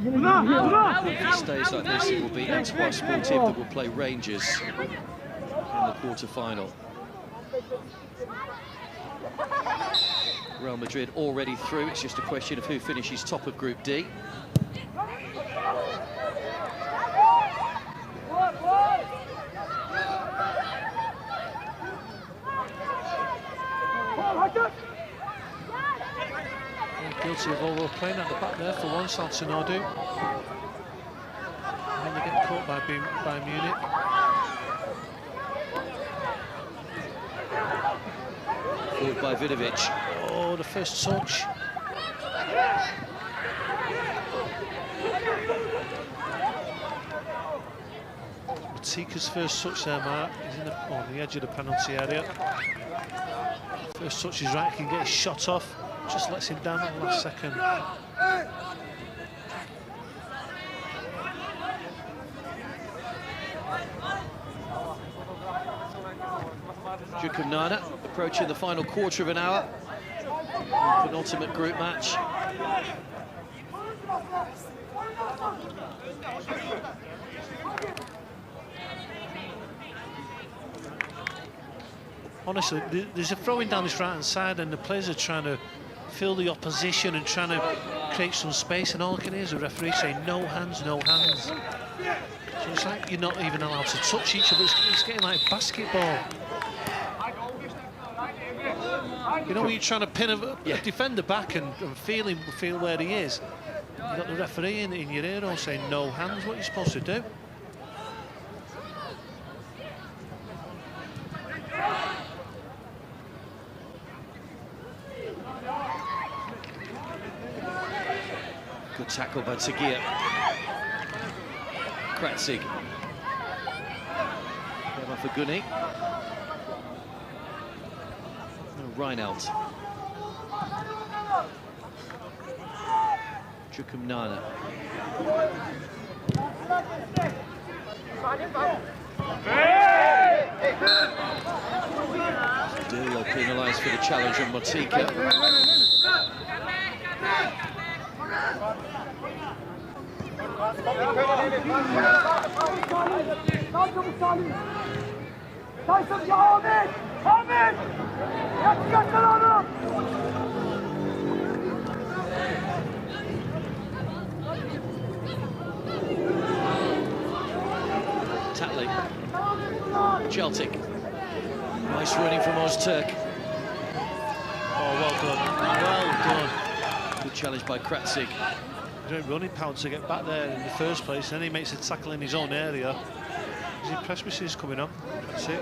If it stays like this, it will be Espoir Sportive that will play Rangers in the quarter-final. Real Madrid already through. It's just a question of who finishes top of Group D. Guilty of overplaying at the back there for once, Altinordu. And then they get caught by Bayern Munich. Forward by Vidovic. Oh, the first touch. Matika's first touch there, Mark. He's on the edge of the penalty area. First touch is right, he can get his shot off. Just lets him down at the last second. Jukumnana approaching the final quarter of an hour. Penultimate group match. Honestly, there's a throwing down this right-hand side and the players are trying to fill the opposition and trying to create some space, and all I can hear is a referee saying no hands, no hands. So it's like you're not even allowed to touch each other. It's getting like basketball. You know when you're trying to pin a defender back and feel where he is, you've got the referee in your ear all saying no hands. What are you supposed to do? Good tackle by Tagia. Kratzig. Came off for Gunny. Reinelt. Jukumnana. Dillo penalised for the challenge on Motika. Tatley. Celtic. Nice running from Ozturk. Oh, well done. Well done. Good challenge by Kratzig. Great running power to get back there in the first place, then he makes a tackle in his own area. He's impressed with his coming up. That's it.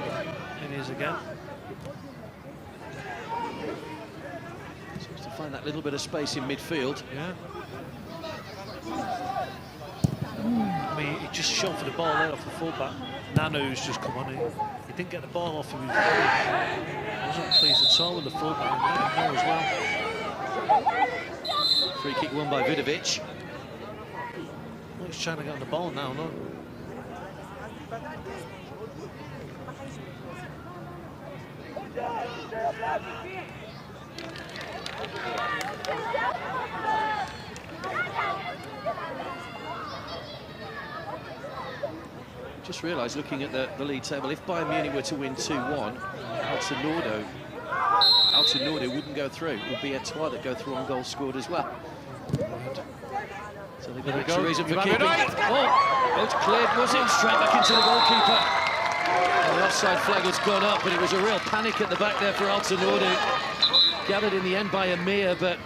And he is again. Seems to find that little bit of space in midfield. Yeah. I mean, he just shot for the ball there off the fullback. Nanu's just come on in. He didn't get the ball off him. He wasn't pleased at all with the fullback. And as well. Free kick won by Vidovic. Well, he's trying to get on the ball now, no? Just realised, looking at the league table, if Bayern Munich were to win 2-1, Altinordu wouldn't go through. It would be Etoile that go through on goals scored as well. So they've got extra reason for keeping. Oh, it's cleared, was it? Straight back into the goalkeeper. Well, the offside flag has gone up, but it was a real panic at the back there for Altinordu. Gathered in the end by Amir, but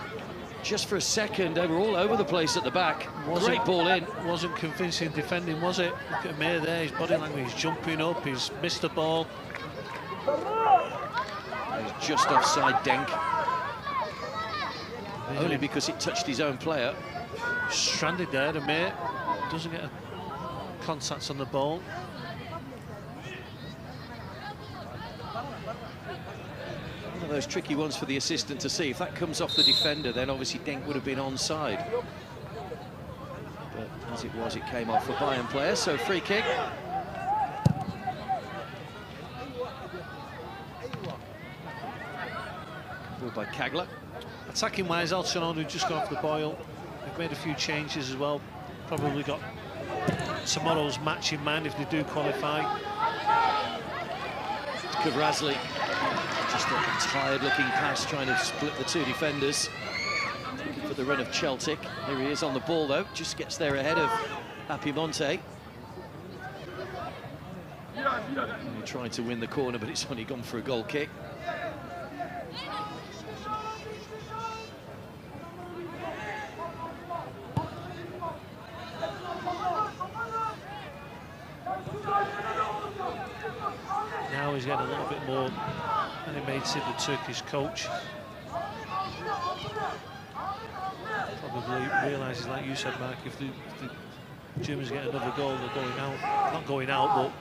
just for a second, they were all over the place at the back. Great ball in. Wasn't convincing defending, was it? Look at Amir there, his body language, he's jumping up, he's missed the ball. He's just offside, Denk. Only because it touched his own player. Stranded there, Amir. Doesn't get a contact on the ball. of those tricky ones for the assistant to see. If that comes off the defender, then obviously Denk would have been onside. But as it was, it came off a Bayern player, so free kick. Ball by Kagler. Attacking-wise, Altinordu just got off the boil. They've made a few changes as well. Probably got tomorrow's match in mind if they do qualify. Kvrazli, just a tired-looking pass, trying to split the two defenders. For the run of Celtic. Here he is on the ball, though. Just gets there ahead of Happy Monte. Trying to win the corner, but it's only gone for a goal kick. Now he's getting a little bit more animated, the Turkish coach. Probably realises, like you said, Mark, if the Germans get another goal, they're going out. Not going out, but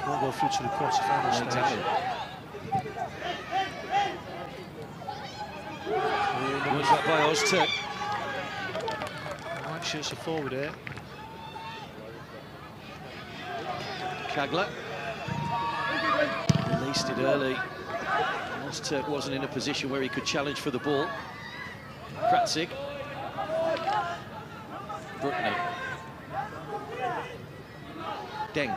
won't go through to the quarter-final stage. Was that by Ozturk? White shirts are forward here. Kagler. Released it early. Ozturk wasn't in a position where he could challenge for the ball. Kratzig. Bruckner. Denk.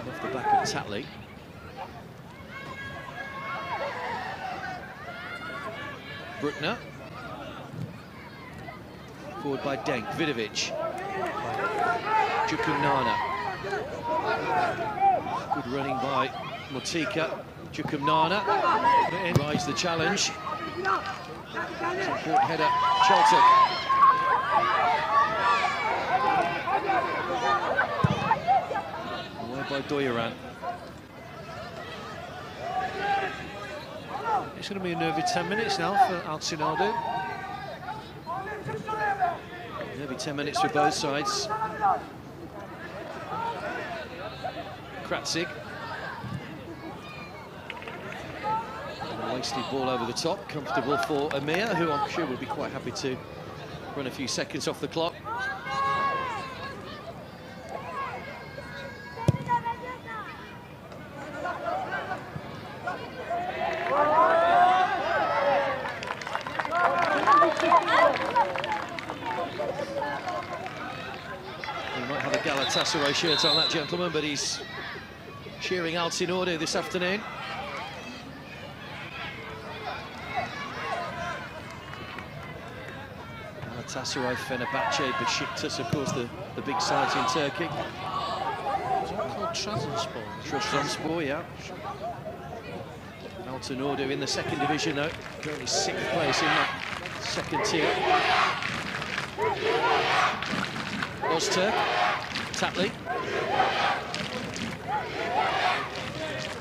Off the back of Tatley. Bruckner. Forward by Denk. Vidovic. Jukumnana. Good running by Motika. Jukumnana. Rise the challenge. It's an important header. Celtic. Away by Doyeran. It's going to be a nervy 10 minutes now for Altinordu. Nervy 10 minutes for both sides. Kratzig. Wasted ball over the top, comfortable for Amir, who I'm sure will be quite happy to run a few seconds off the clock. He might have a Galatasaray shirt on, that gentleman, but he's cheering Altinordu this afternoon. Galatasaray, Fenerbahce, Besiktas, of course, the big sides in Turkey. Is that called Trabzonspor? Trabzonspor, yeah. Altinordu in the second division, though. Currently 6th place in that second tier. Ozturk, Tatley.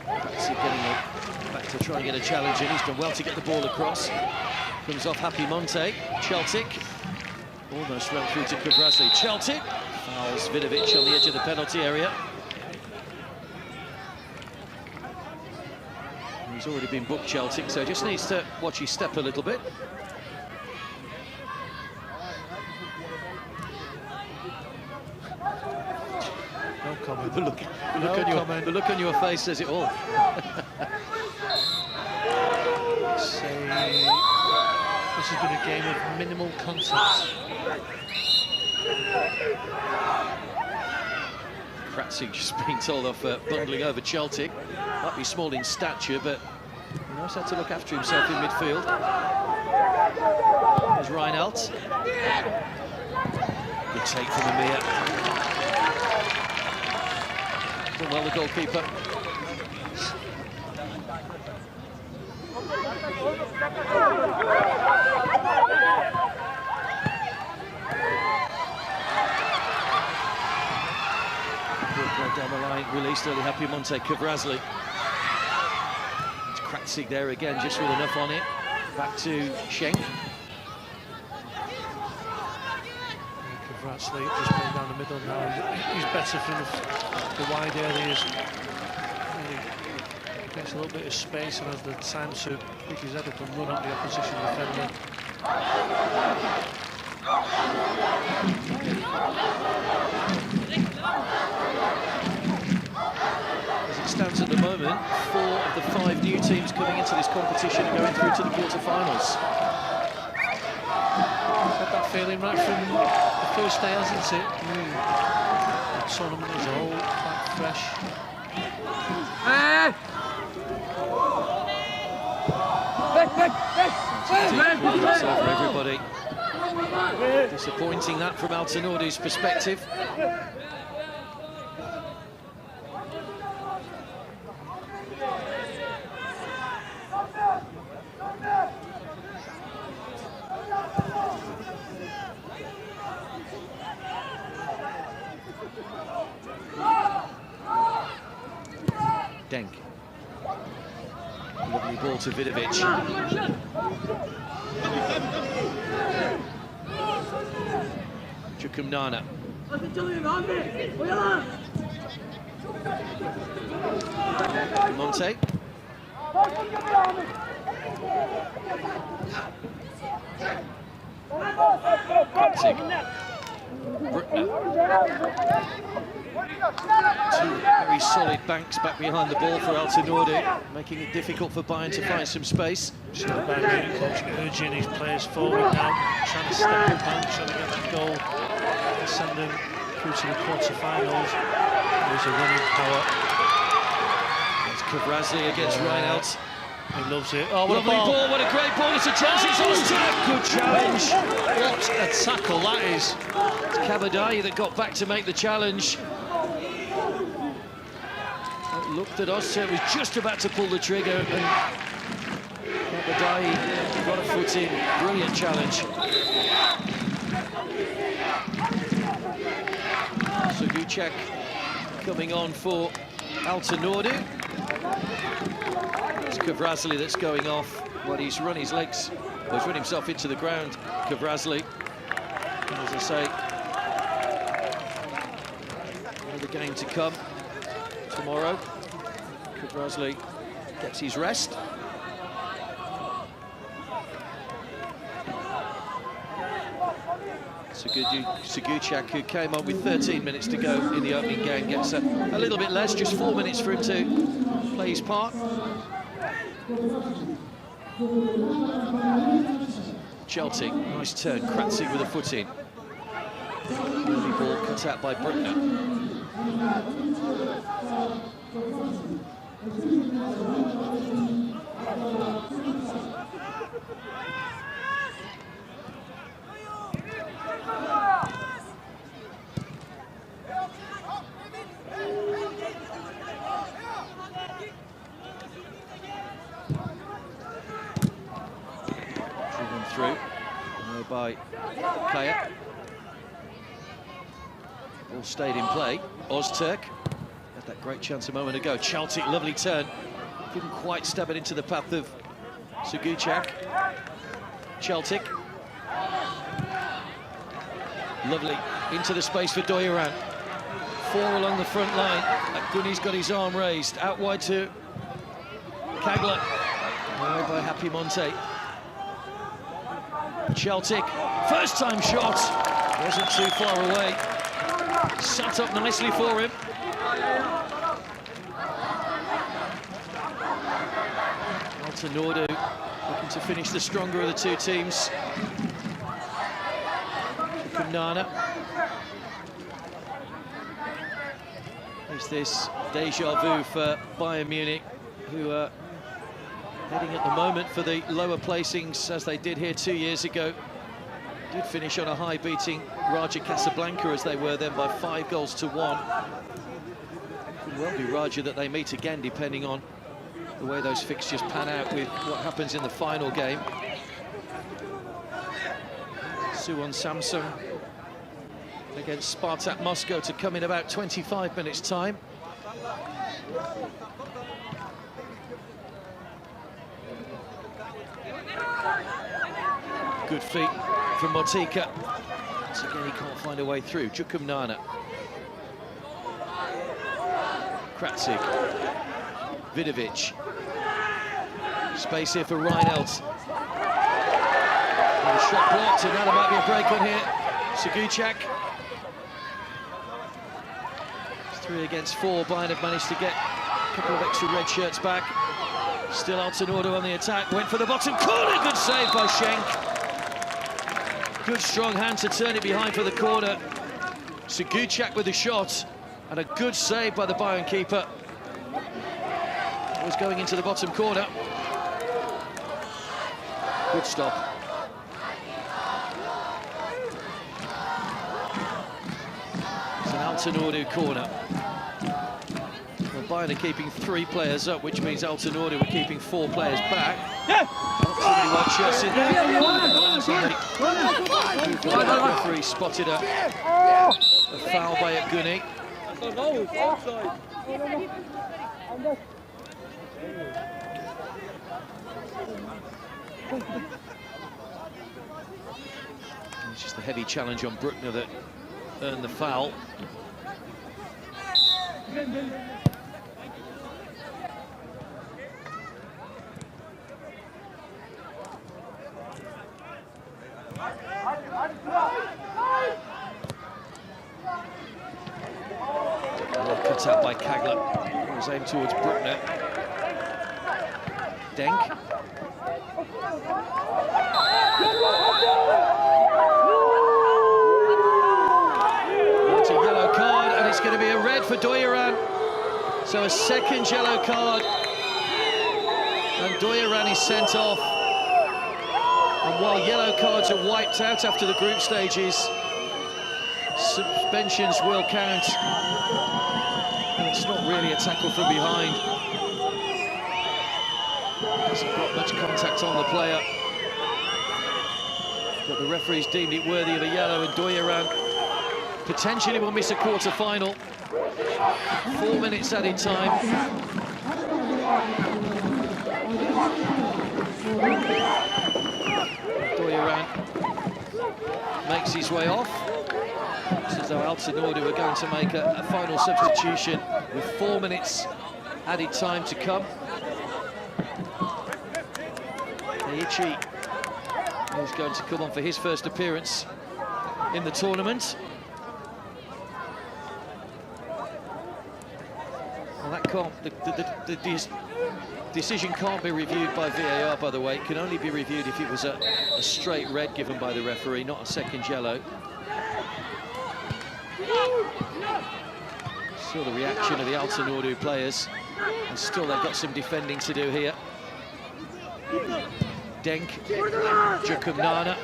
Perhaps getting back to try and get a challenge in. He's done well to get the ball across. Comes off Happy Monte. Celtic. Almost ran through to Kvrazli. Celtic fouls Vidovic on the edge of the penalty area. He's already been booked, Celtic, so just needs to watch his step a little bit. No comment. The look on your face says it all. This has been a game of minimal contact. Kratzig just being told off bundling over Celtic. Might be small in stature, but he knows how to look after himself in midfield. There's Reinfeldt. Good take from Amir. Done well, the goalkeeper. Down the line, released early, Happy Monte, Kvrazli. It's Kratzig there again, just with enough on it. Back to Schenk. Kvrazli just going down the middle now. He's better from the wide areas. Makes a little bit of space and has the time to pick his head up and run at the opposition defender. As it stands at the moment, 4 of the 5 new teams coming into this competition are going through to the quarter-finals. Had that feeling right from the first day, hasn't it? The tournament as a whole, quite fresh. Over everybody. Disappointing that from Altinordu's perspective. Denk. Lovely ball to Vidovic. Chukwunana. Monte. Two very solid banks back behind the ball for Altinordu, making it difficult for Bayern to find some space. So the Bayern Munich coach urging his players forward now, trying to step up and trying to get that goal and send them through to the quarter-finals. There's a running power. It's Kavrazli against Reinfeldt. He loves it. Oh, what Lovely a ball. What a great ball. It's a chance. It's Ozturk. Good challenge. What a tackle that is. It's Kabadai that got back to make the challenge. Looked at Ozturk, was just about to pull the trigger, and Kabadai got a foot in. Brilliant challenge. Sugucek coming on for Altinordu. It's Kavrazli that's going off. Well, he's run his legs, well, he's run himself into the ground, Kavrazli. As I say, another game to come tomorrow. Kavrazli gets his rest. Sugucek, who came on with 13 minutes to go in the opening game, gets a little bit less, just 4 minutes for him to play his part. Celtic, nice turn, Kratzik with a foot in. Early ball cut out by Bruckner. Driven through, by Kaya. All stayed in play. Ozturk had that great chance a moment ago. Celtic, lovely turn. Couldn't quite stab it into the path of Sugucek. Celtic. Lovely. Into the space for Doyeran. 4 along the front line. Guni's got his arm raised. Out wide to Kagler. Away by Happy Monte. Celtic. First time shot. Wasn't too far away. Sat up nicely for him. Altinordu looking to finish the stronger of the two teams. Chukwunana. Is this deja vu for Bayern Munich, who are heading at the moment for the lower placings as they did here 2 years ago. Did finish on a high, beating Raja Casablanca as they were then by 5 goals to 1. Could well be Raja that they meet again, depending on the way those fixtures pan out with what happens in the final game. Suwon Samsung against Spartak Moscow to come in about 25 minutes' time. Good feet from Motika. Once again, he can't find a way through. Chukwunana. Kratzik. Vidovic. Space here for Reinelt. And the shot blocked, and now there might be a break on here. Seguchak. It's 3 against 4. Bayern have managed to get a couple of extra red shirts back. Still Altinordu on the attack. Went for the bottom corner. Good save by Schenk. Good strong hand to turn it behind for the corner. Seguchak with the shot. And a good save by the Bayern keeper. It was going into the bottom corner. Good stop. It's an Altinordu corner. Well, Bayern are keeping 3 players up, which means Altinordu are keeping 4 players back. Not too many white shirts in there. The referee spotted a foul by Guni. It's just a heavy challenge on Bruckner that earned the foul. Well cut out by Kagler. It was aimed towards Bruckner. Denk. That's a yellow card, and it's going to be a red for Doyeran. So a second yellow card, and Doyeran is sent off. And while yellow cards are wiped out after the group stages, suspensions will count. And it's not really a tackle from behind. Hasn't got much contact on the player. But the referees deemed it worthy of a yellow, and Doyeran potentially will miss a quarter-final. 4 minutes added time. Doyeran makes his way off. It's as though Altinordu are going to make a final substitution with 4 minutes added time to come. Daichi is going to come on for his first appearance in the tournament. Well, that can't, the decision can't be reviewed by VAR, by the way. It can only be reviewed if it was a straight red given by the referee, not a second yellow. Saw the reaction of the Altinordu players, and still they've got some defending to do here. Denk, Jukumnana.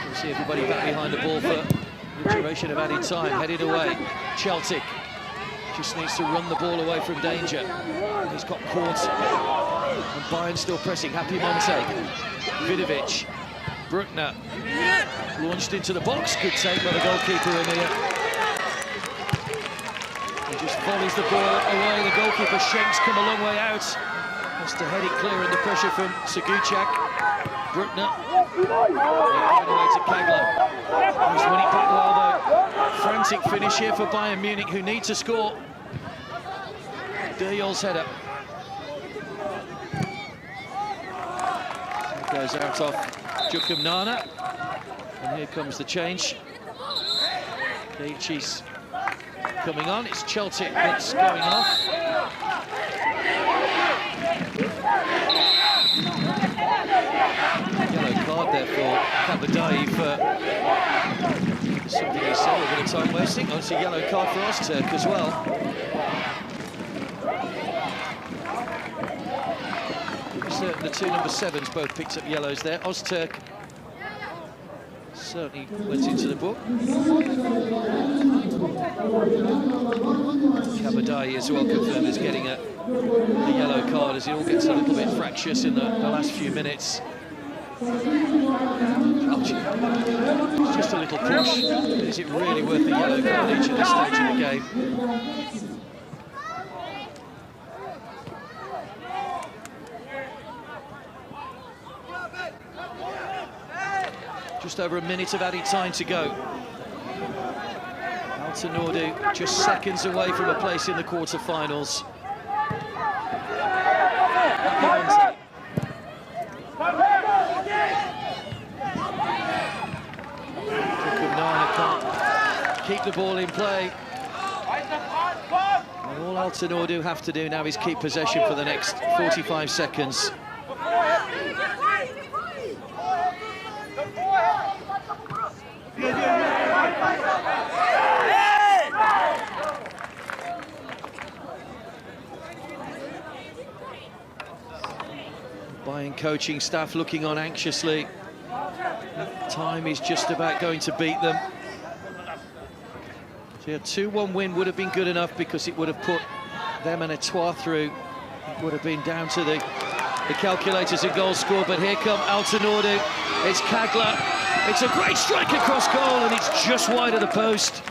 You see everybody back behind the ball for the duration of added time. Headed away, Celtic just needs to run the ball away from danger. He's got caught, and Bayern still pressing. Happy Monte, Vidovic, Bruckner launched into the box. Good take by the goalkeeper Amir. He just volleys the ball away. The goalkeeper Schenk's come a long way out. Has to head it clear under pressure from Seguchak. Bruckner. Away to Kagler. He's winning it back well though. Frantic finish here for Bayern Munich, who need to score. Duyol's header. It goes out off Jukumnana. And here comes the change. Daichi's coming on. It's Celtic that's going off. Yellow card there for Kabadai for something he said, a bit of time wasting. Oh, it's a yellow card for Ozturk as well. The 2 number 7s both picked up yellows there. Ozturk certainly went into the book. Kabadai as well confirmed as getting a yellow card, as it all gets a little bit fractious in the last few minutes. It's just a little push. Is it really worth the yellow card each at this stage of the game? Just over a minute of added time to go. Altinordu just seconds away from a place in the quarter-finals. Can't keep the ball in play. And all Altinordu have to do now is keep possession for the next 45 seconds. Bayern coaching staff looking on anxiously. Time is just about going to beat them. So a 2-1 win would have been good enough because it would have put them and Etoile through. It would have been down to the calculators and goal score, but here come Altinordu. It's Kagler. It's a great strike across goal, and it's just wide of the post.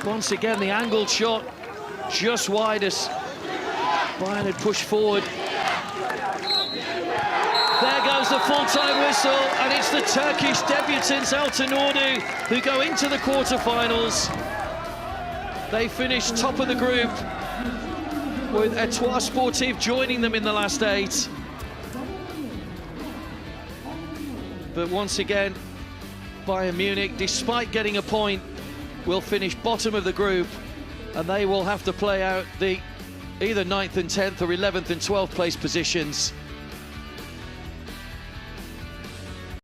Once again, the angled shot just wide as Bayern had pushed forward. There goes the full-time whistle, and it's the Turkish debutants Altinordu who go into the quarter-finals. They finish top of the group, with Etoile Sportive joining them in the last 8. But once again, Bayern Munich, despite getting a point, will finish bottom of the group, and they will have to play out the either 9th and 10th or 11th and 12th place positions